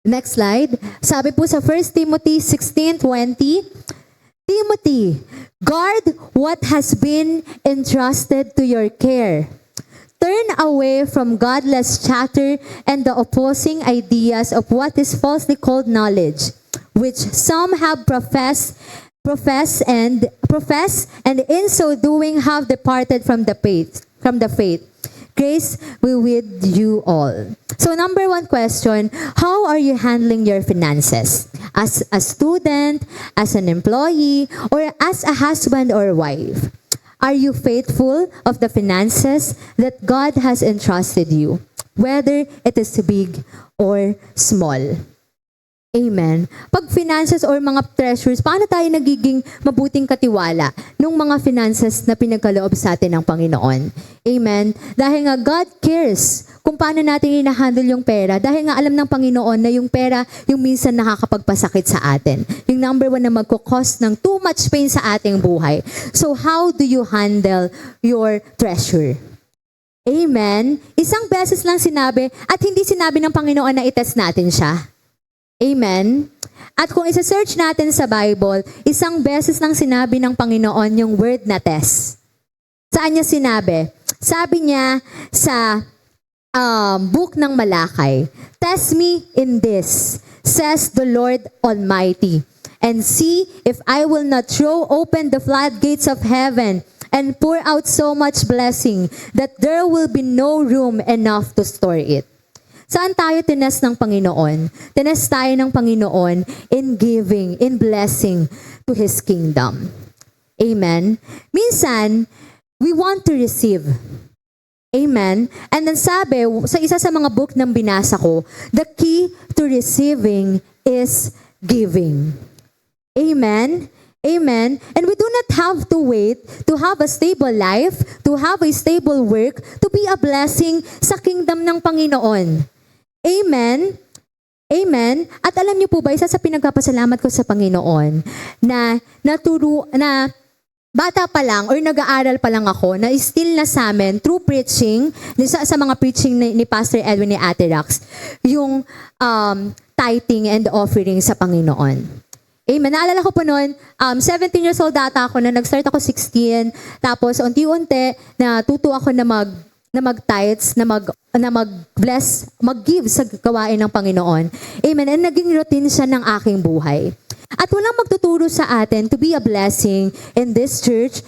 Next slide. Sabi po sa 1 Timothy 16:20, "Timothy, guard what has been entrusted to your care. Turn away from godless chatter and the opposing ideas of what is falsely called knowledge, which some have professed and in so doing have departed from the faith. Grace be with you all." So number one question, how are you handling your finances? As a student, as an employee, or as a husband or wife? Are you faithful of the finances that God has entrusted you, whether it is big or small? Amen. Pag finances or mga treasures, paano tayo nagiging mabuting katiwala nung mga finances na pinagkaloob sa atin ng Panginoon? Amen. Dahil nga God cares kung paano natin i-handle yung pera. Dahil nga alam ng Panginoon na yung pera yung minsan nakakapagpasakit sa atin. Yung number one na magkukos ng too much pain sa ating buhay. So how do you handle your treasure? Amen. Isang beses lang sinabi at hindi sinabi ng Panginoon na itest natin siya. Amen. At kung isa-search natin sa Bible, isang beses lang sinabi ng Panginoon yung word na test. Saan niya sinabi? Sabi niya sa book ng Malakay, "Test me in this, says the Lord Almighty, and see if I will not throw open the floodgates of heaven and pour out so much blessing that there will be no room enough to store it." Saan tayo tinest ng Panginoon? Tinest tayo ng Panginoon in giving, in blessing to His kingdom. Amen? Minsan, we want to receive. Amen? And then sabi, sa isa sa mga book ng binasa ko, the key to receiving is giving. Amen? Amen? And we do not have to wait to have a stable life, to have a stable work, to be a blessing sa kingdom ng Panginoon. Amen? Amen? At alam niyo po ba, isa sa pinagpapasalamat ko sa Panginoon, na bata pa lang or nag-aaral pa lang ako, na still na sa amin, through preaching, sa mga preaching ni Pastor Edwin ni Ate Rax, yung tithing and offering sa Panginoon. Amen. Naalala ko po noon, 17 years old data ako, na nag-start ako 16, tapos unti-unti, natuto ako na mag-tithes, na mag-bless, mag-give sa gawain ng Panginoon. Amen. And naging routine siya ng aking buhay. At walang magtuturo sa atin to be a blessing in this church,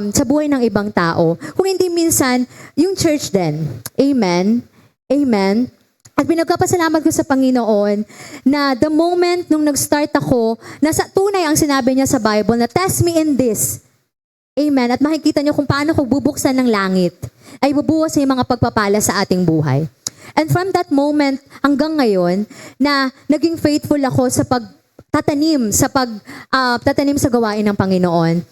sa buhay ng ibang tao. Kung hindi minsan, yung church din. Amen. Amen. At pinagpapasalamat ko sa Panginoon na the moment nung nag-start ako, nasa tunay ang sinabi niya sa Bible na test me in this. Amen. At makikita niyo kung paano ko bubuksan ng langit ay bubuhos yung mga pagpapala sa ating buhay. And from that moment hanggang ngayon na naging faithful ako sa pagtatanim sa gawain ng Panginoon.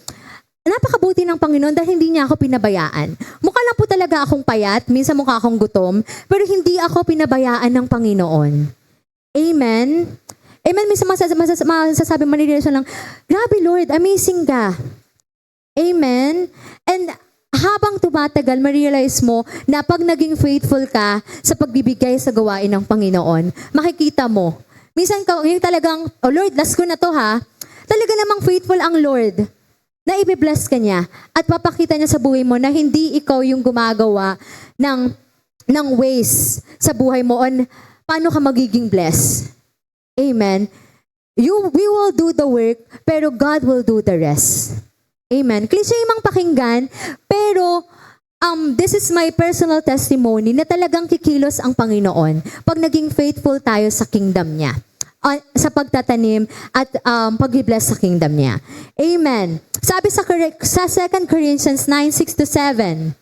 Napakabuti ng Panginoon dahil hindi niya ako pinabayaan. Mukha lang po talaga akong payat, minsan mukha akong gutom, pero hindi ako pinabayaan ng Panginoon. Amen. Amen. Minsan masasabi, manilisan lang, grabe Lord, amazing ka. Amen. And habang tumatagal, ma-realize mo na pag naging faithful ka sa pagbibigay sa gawain ng Panginoon, makikita mo. Minsan yung talagang, oh Lord, last ko na to ha. Talaga namang faithful ang Lord na i-bless ka niya at papakita niya sa buhay mo na hindi ikaw yung gumagawa ng ways sa buhay mo on paano ka magiging blessed. Amen. We will do the work, pero God will do the rest. Amen. Cliche mang pakinggan, pero this is my personal testimony na talagang kikilos ang Panginoon pag naging faithful tayo sa kingdom niya. Sa pagtatanim at pag-bless sa kingdom niya. Amen. Sabi sa 2 Corinthians 9:6-7,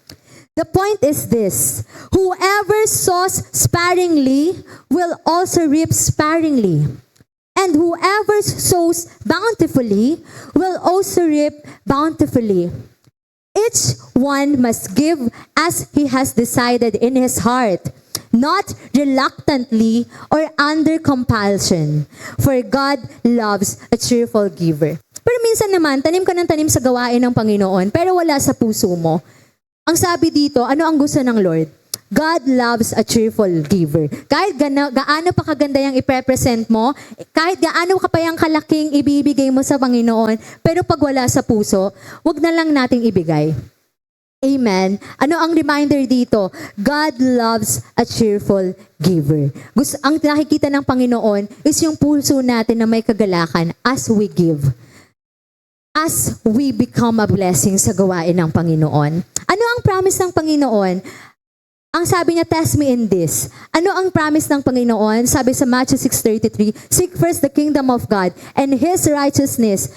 the point is this: whoever sows sparingly will also reap sparingly. And whoever sows bountifully will also reap bountifully. Each one must give as he has decided in his heart, not reluctantly or under compulsion, for God loves a cheerful giver. Pero minsan naman, tanim ka ng tanim sa gawain ng Panginoon, pero wala sa puso mo. Ang sabi dito, ano ang gusto ng Lord? God loves a cheerful giver. Kahit gaano pa kaganda yung iprepresent mo, kahit gaano ka pa yung kalaking ibibigay mo sa Panginoon, pero pag wala sa puso, wag na lang nating ibigay. Amen. Ano ang reminder dito? God loves a cheerful giver. Ang nakikita ng Panginoon is yung puso natin na may kagalakan as we give. As we become a blessing sa gawain ng Panginoon. Ano ang promise ng Panginoon? Ang sabi niya, test me in this. Ano ang promise ng Panginoon? Sabi sa Matthew 6:33, seek first the kingdom of God and His righteousness,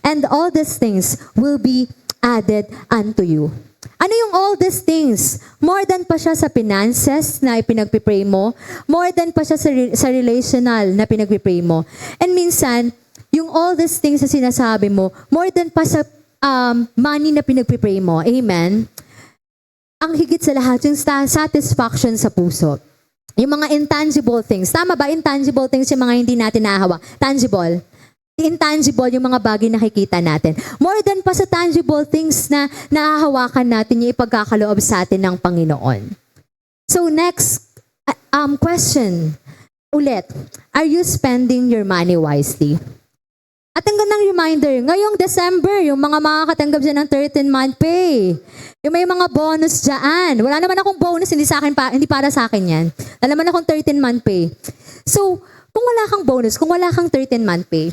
and all these things will be added unto you. Ano yung all these things? More than pa siya sa finances na ipinagpipray mo, more than pa siya sa relational na pinagpipray mo. And minsan, yung all these things na sinasabi mo, more than pa sa money na pinagpipray mo. Amen? Ang higit sa lahat, yung satisfaction sa puso. Yung mga intangible things. Tama ba? Intangible things yung mga hindi natin nahawa. Tangible. Intangible yung mga bagay na nakikita natin. More than pa sa tangible things na nahahawakan natin yung ipagkakaloob sa atin ng Panginoon. So next question. Ulit. Are you spending your money wisely? At ang gandang reminder, ngayong December, yung mga makakatanggap dyan ng 13-month pay. Yung may mga bonus dyan. Wala naman akong bonus, hindi para sa akin yan. Wala naman akong 13-month pay. So, kung wala kang bonus, kung wala kang 13-month pay,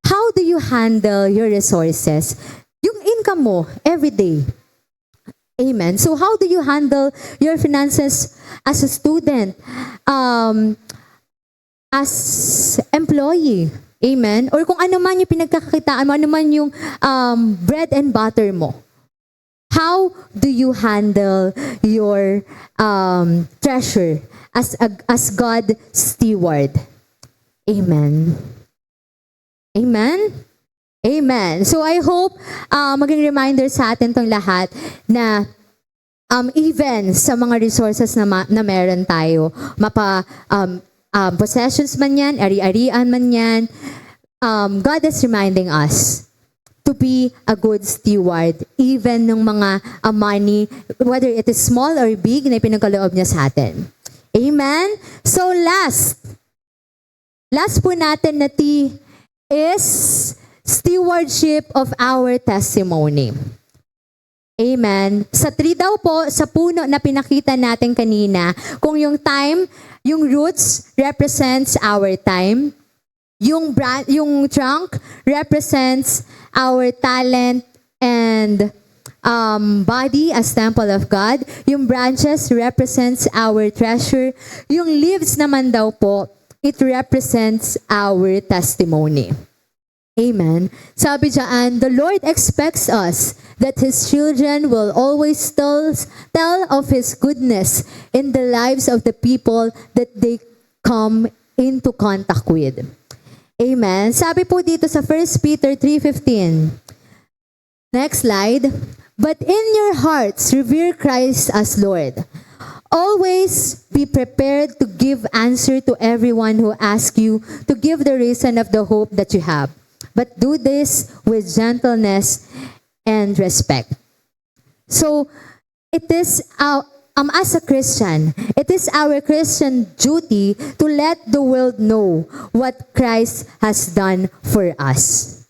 how do you handle your resources? Yung income mo, every day. Amen. So, how do you handle your finances as a student? As employee? Amen? Or kung ano man yung pinagkakakitaan mo, ano man yung bread and butter mo. How do you handle your treasure as God steward? Amen. Amen? Amen. So I hope maging reminder sa atin tong lahat na even sa mga resources na meron tayo, possessions man yan, ari-arian man yan, God is reminding us to be a good steward even ng mga money, whether it is small or big, na ipinagkaloob niya sa atin. Amen? So last po natin na T is stewardship of our testimony. Amen. Sa 3 daw po, sa puno na pinakita natin kanina, kung yung time, yung roots represents our time, yung trunk represents our talent and body as temple of God. Yung branches represents our treasure. Yung leaves naman daw po, it represents our testimony. Amen. Sabi dyan, the Lord expects us that His children will always tell of His goodness in the lives of the people that they come into contact with. Amen. Sabi po dito sa 1 Peter 3:15. Next slide. But in your hearts, revere Christ as Lord. Always be prepared to give answer to everyone who asks you to give the reason of the hope that you have. But do this with gentleness and respect. So, it is as a Christian, it is our Christian duty to let the world know what Christ has done for us.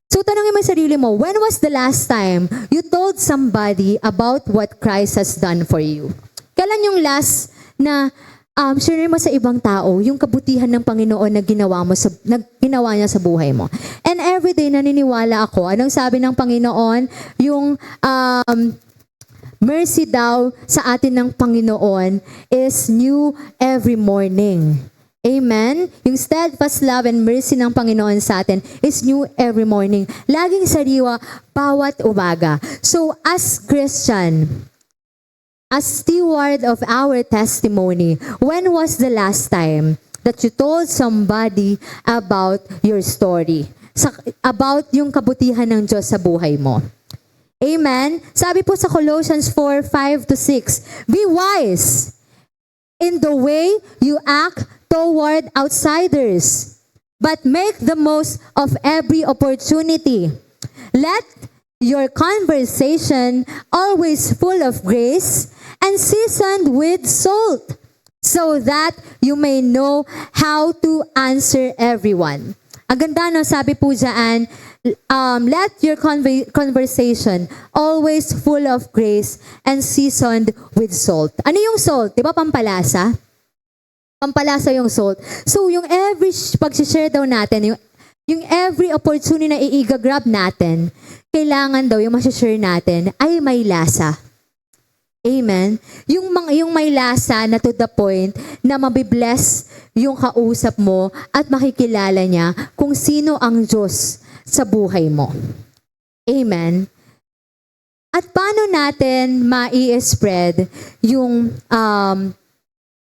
So, tanongin mo yung sarili mo, when was the last time you told somebody about what Christ has done for you? Kailan yung last na share mo sa ibang tao yung kabutihan ng Panginoon na ginawa niya sa buhay mo. And everyday naniniwala ako, anong sabi ng Panginoon? Yung mercy daw sa atin ng Panginoon is new every morning. Amen? Yung steadfast love and mercy ng Panginoon sa atin is new every morning. Laging sariwa bawat umaga. So as Christian, as steward of our testimony, when was the last time that you told somebody about your story? About yung kabutihan ng Diyos sa buhay mo? Amen? Sabi po sa Colossians 4:5-6, be wise in the way you act toward outsiders, but make the most of every opportunity. Let your conversation always full of grace and seasoned with salt, so that you may know how to answer everyone. Ang ganda, no? Sabi po dyan, let your conversation always full of grace and seasoned with salt. Ano yung salt? Di ba pampalasa? Pampalasa yung salt. So yung every pag-share daw natin, yung every opportunity na i-grab natin, kailangan daw yung ma-share natin ay may lasa. Amen? Yung may lasa na to the point na mabibless yung kausap mo at makikilala niya kung sino ang Diyos sa buhay mo. Amen? At paano natin mai-spread yung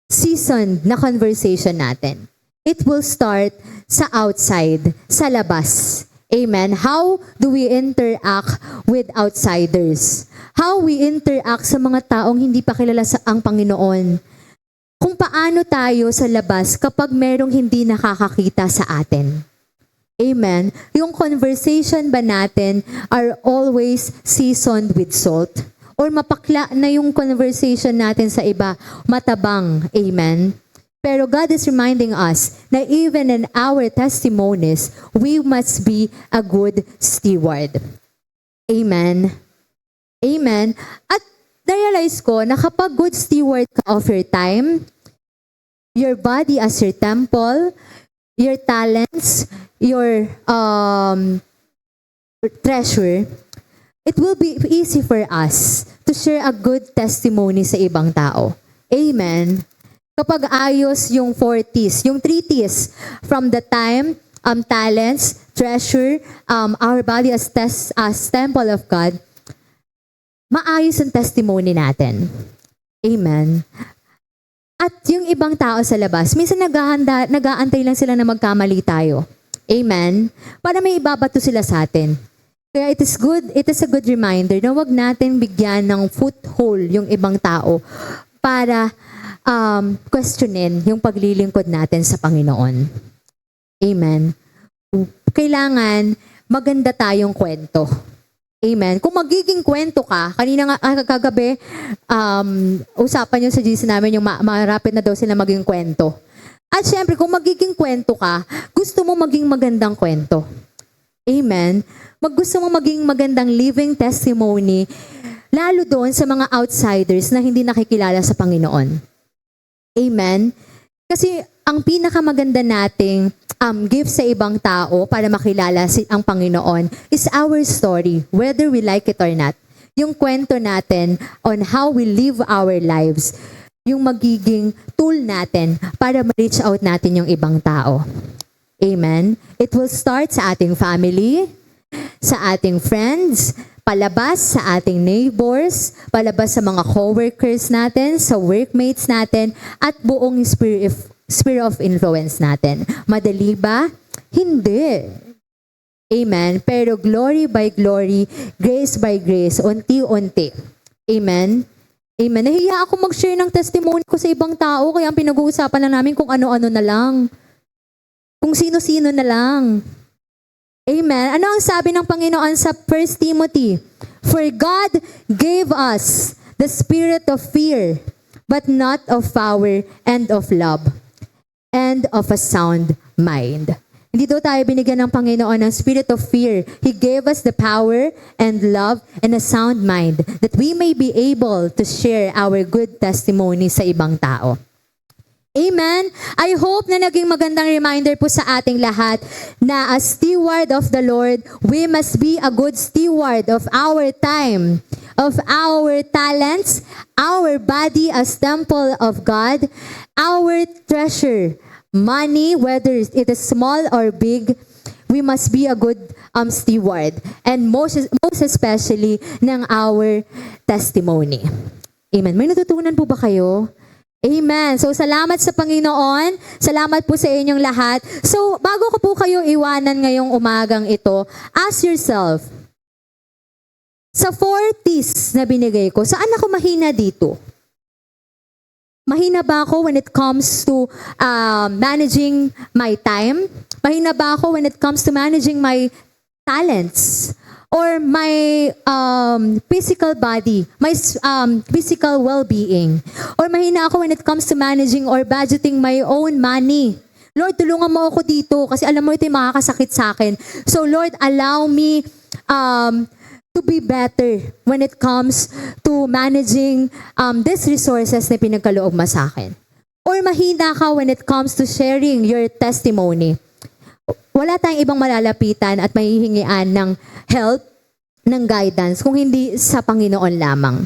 seasoned na conversation natin? It will start sa outside, sa labas. Amen. How do we interact with outsiders? How we interact sa mga taong hindi pa kilala sa ang Panginoon? Kung paano tayo sa labas kapag merong hindi nakakakita sa atin? Amen. Yung conversation ba natin are always seasoned with salt? Or mapakla na yung conversation natin sa iba, matabang? Amen. Pero God is reminding us na even in our testimonies, we must be a good steward. Amen. Amen. At na-realize ko na kapag good steward ka of your time, your body as your temple, your talents, your treasure, it will be easy for us to share a good testimony sa ibang tao. Amen. Kapag ayos yung 4 T's, yung 3 T's, from the time, talents, treasure, our body as temple of God, maayos ang testimony natin. Amen. At yung ibang tao sa labas, minsan nag-aantay lang sila na magkamali tayo. Amen. Para may ibabato sila sa atin. Kaya it is a good reminder na wag natin bigyan ng foothold yung ibang tao para questionin yung paglilingkod natin sa Panginoon. Amen. Kailangan maganda tayong kwento. Amen. Kung magiging kwento ka, kanina nga kagabi, usapan yung sa GC namin yung marapit na daw sila maging kwento. At syempre, kung magiging kwento ka, gusto mo maging magandang kwento. Amen. Gusto mo maging magandang living testimony, lalo doon sa mga outsiders na hindi nakikilala sa Panginoon. Amen? Kasi ang pinakamaganda nating gift sa ibang tao para makilala ang Panginoon is our story, whether we like it or not. Yung kwento natin on how we live our lives, yung magiging tool natin para ma-reach out natin yung ibang tao. Amen? It will start sa ating family, sa ating friends, palabas sa ating neighbors, palabas sa mga coworkers natin, sa workmates natin, at buong sphere of influence natin. Madali ba? Hindi. Amen. Pero glory by glory, grace by grace, unti-unti. Amen. Amen. Nahiya ako mag-share ng testimony ko sa ibang tao, kaya ang pinag-uusapan na namin kung ano-ano na lang. Kung sino-sino na lang. Amen. Ano ang sabi ng Panginoon sa 1 Timothy? For God gave us the spirit of fear, but not of power and of love, and of a sound mind. Hindi daw tayo binigyan ng Panginoon ng spirit of fear. He gave us the power and love and a sound mind that we may be able to share our good testimony sa ibang tao. Amen? I hope na naging magandang reminder po sa ating lahat na as steward of the Lord, we must be a good steward of our time, of our talents, our body as temple of God, our treasure, money, whether it is small or big, we must be a good steward. And most especially ng our testimony. Amen. May natutunan po ba kayo? Amen. So, salamat sa Panginoon. Salamat po sa inyong lahat. So, bago ko po kayo iwanan ngayong umagang ito, ask yourself, sa 40s na binigay ko, saan ako mahina dito? Mahina ba ako when it comes to managing my time? Mahina ba ako when it comes to managing my talents? Or my physical body, my physical well-being. Or mahina ako when it comes to managing or budgeting my own money. Lord, tulungan mo ako dito kasi alam mo ito yung makakasakit sa akin. So Lord, allow me to be better when it comes to managing these resources na pinagkaloob mo sa akin. Or mahina ka when it comes to sharing your testimony. Wala tayong ibang malalapitan at mahihingian ng help, ng guidance, kung hindi sa Panginoon lamang.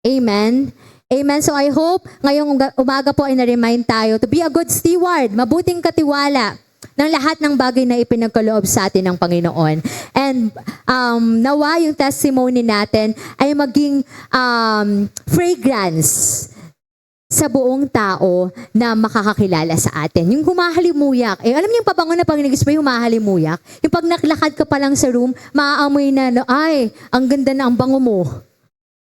Amen? Amen. So I hope ngayong umaga po ay na-remind tayo to be a good steward, mabuting katiwala ng lahat ng bagay na ipinagkaloob sa atin ng Panginoon. And nawa yung testimony natin ay maging fragrance sa buong tao na makakakilala sa atin. Yung humahalimuyak. Alam niyo yung pabango na pag nag-spray, humahalimuyak. Yung pag naklakad ka pa lang sa room, maaamoy na, ay, ang ganda na ang bango mo.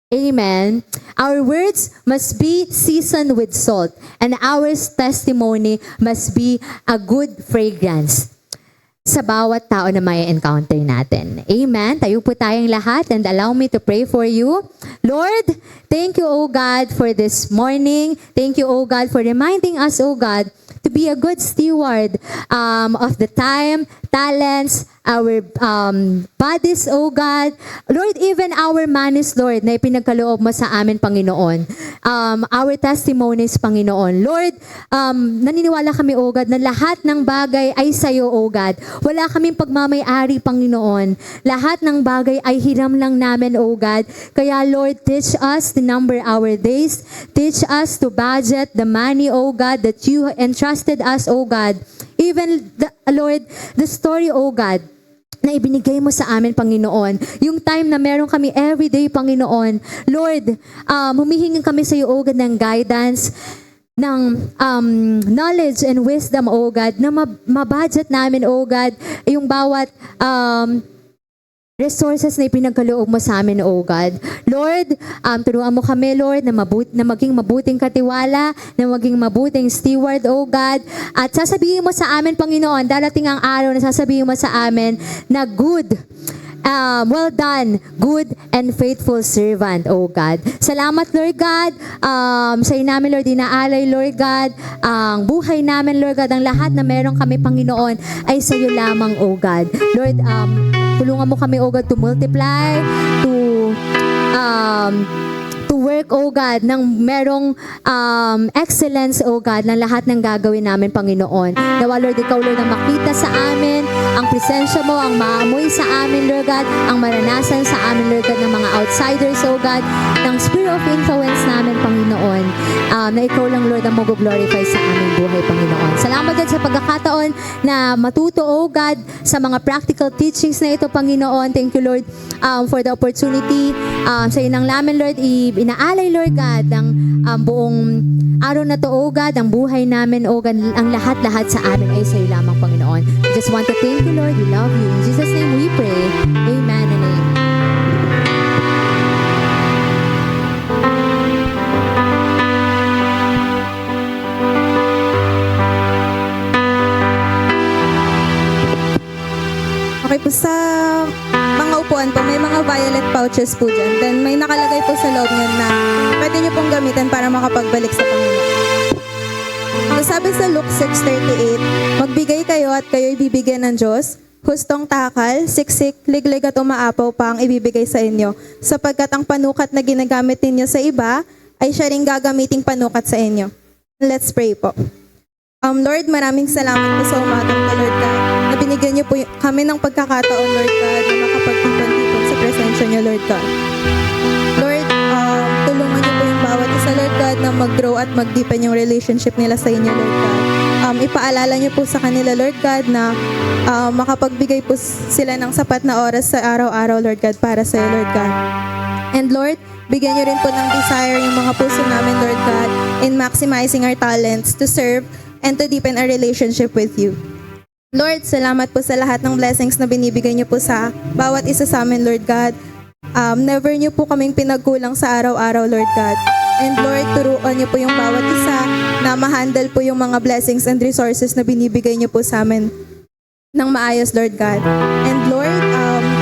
Amen. Our words must be seasoned with salt, and our testimony must be a good fragrance sa bawat tao na may encounter natin. Amen. Tayo po tayong lahat and allow me to pray for you. Lord, thank you, O God, for this morning. Thank you, O God, for reminding us, O God, to be a good steward of the time, talents, our bodies, O God. Lord, even our manis, Lord, na ipinagkaloob mo sa amin, Panginoon. Our testimonies, Panginoon. Lord, naniniwala kami, O God, na lahat ng bagay ay sa'yo, O God. Wala kaming pagmamayari, Panginoon. Lahat ng bagay ay hiram lang namin, O God. Kaya, Lord, teach us to number our days. Teach us to budget the money, O God, that you entrusted us, O God. Even, Lord, the story, O God, na ibinigay mo sa amin, Panginoon. Yung time na meron kami everyday, Panginoon. Lord, humihingi kami sa iyo, O God, ng guidance, ng knowledge and wisdom, O God, na mabudget namin, O God, yung bawat resources na ipinagkaloob mo sa amin, O God. Lord, turuan mo kami, Lord, na maging mabuting katiwala, na maging mabuting steward, O God. At sasabihin mo sa amin, Panginoon, darating ang araw na sasabihin mo sa amin na good, well done, good and faithful servant, O God. Salamat, Lord God. Sa iyo namin, Lord, inaalay, Lord God, ang buhay namin, Lord God, ang lahat na meron kami, Panginoon, ay sa iyo lamang, O God. Lord, tulungan mo kami, O God, to multiply, to work, O God, ng merong excellence, O God, ng lahat ng gagawin namin, Panginoon. Nawa, Lord, ikaw, Lord, na makita sa amin ang presensya mo, ang maamoy sa amin, Lord God, ang maranasan sa amin, Lord God, ng mga outsiders, O God, ng sphere of influence namin, Panginoon, na ikaw lang, Lord, ang mag-glorify sa aming buhay, Panginoon. Salamat din sa pagkakataon na matuto, O God, sa mga practical teachings na ito, Panginoon. Thank you, Lord, for the opportunity. Sa inang namin, Lord, inaalay, Lord God, ang buong araw na to, O God, ang buhay namin, O God, ang lahat-lahat sa amin ay sa iyo lamang, Panginoon. We just want to thank you, Lord. We love you. In Jesus' name we pray. Amen and amen. Okay po, sa mga upuan po, may mga violet pouches po dyan. Then may nakalagay po sa loob niyan na pwede niyo pong gamitin para makapagbalik sa Panginoon. Sabi sa Luke 6:38, magbigay kayo at kayo'y bibigyan ng Diyos. Hustong takal, siksik, liglig at umaapaw pa ang ibibigay sa inyo. Sapagkat ang panukat na ginagamit ninyo sa iba, ay siya ring gagamiting panukat sa inyo. Let's pray po. Lord, maraming salamat po sa umagang to, Lord God, na binigyan niyo po kami ng pagkakataon, Lord God, na makapagtipon-tipon sa presensya niyo, Lord God. Lord, tulungan niyo po yung bawat isa, Lord God, na mag-grow at mag-deepen yung relationship nila sa inyo, Lord God. Ipaalala niyo po sa kanila, Lord God, na makapagbigay po sila ng sapat na oras sa araw-araw, Lord God, para sa iyo, Lord God. And Lord, bigyan niyo rin po ng desire yung mga puso namin, Lord God, in maximizing our talents to serve and to deepen our relationship with you. Lord, salamat po sa lahat ng blessings na binibigay niyo po sa bawat isa sa amin, Lord God. Never niyo po kaming pinagkulang sa araw-araw, Lord God. And Lord, turuan niyo po yung bawat isa na ma-handle po yung mga blessings and resources na binibigay niyo po sa amin ng maayos, Lord God. And Lord,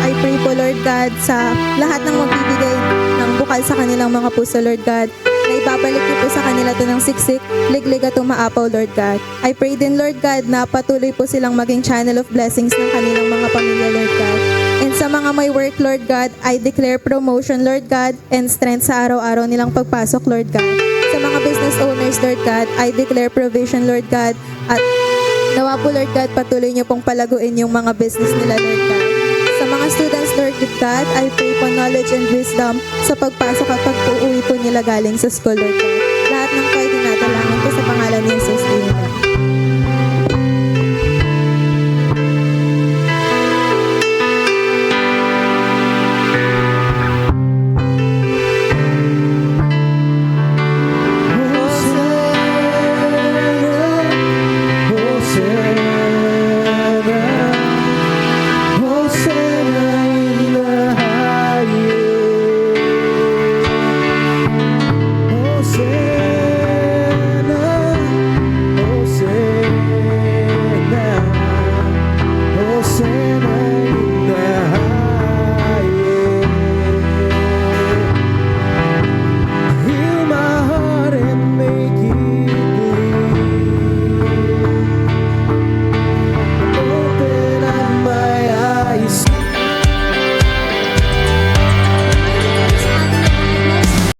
I pray po, Lord God, sa lahat ng magbibigay ng bukal sa kanilang mga puso, Lord God, na ibabalik niyo po sa kanila to ng siksik, liglig at umaapaw, Lord God. I pray din, Lord God, na patuloy po silang maging channel of blessings ng kanilang mga pamilya, Lord God. And sa mga may work, Lord God, I declare promotion, Lord God, and strength sa araw-araw nilang pagpasok, Lord God. Sa mga business owners, Lord God, I declare provision, Lord God, at nawa po, Lord God, patuloy niyo pong palaguin yung mga business nila, Lord God. Sa mga students, Lord God, I pray for knowledge and wisdom sa pagpasok at pag-uwi po nila galing sa school, Lord God.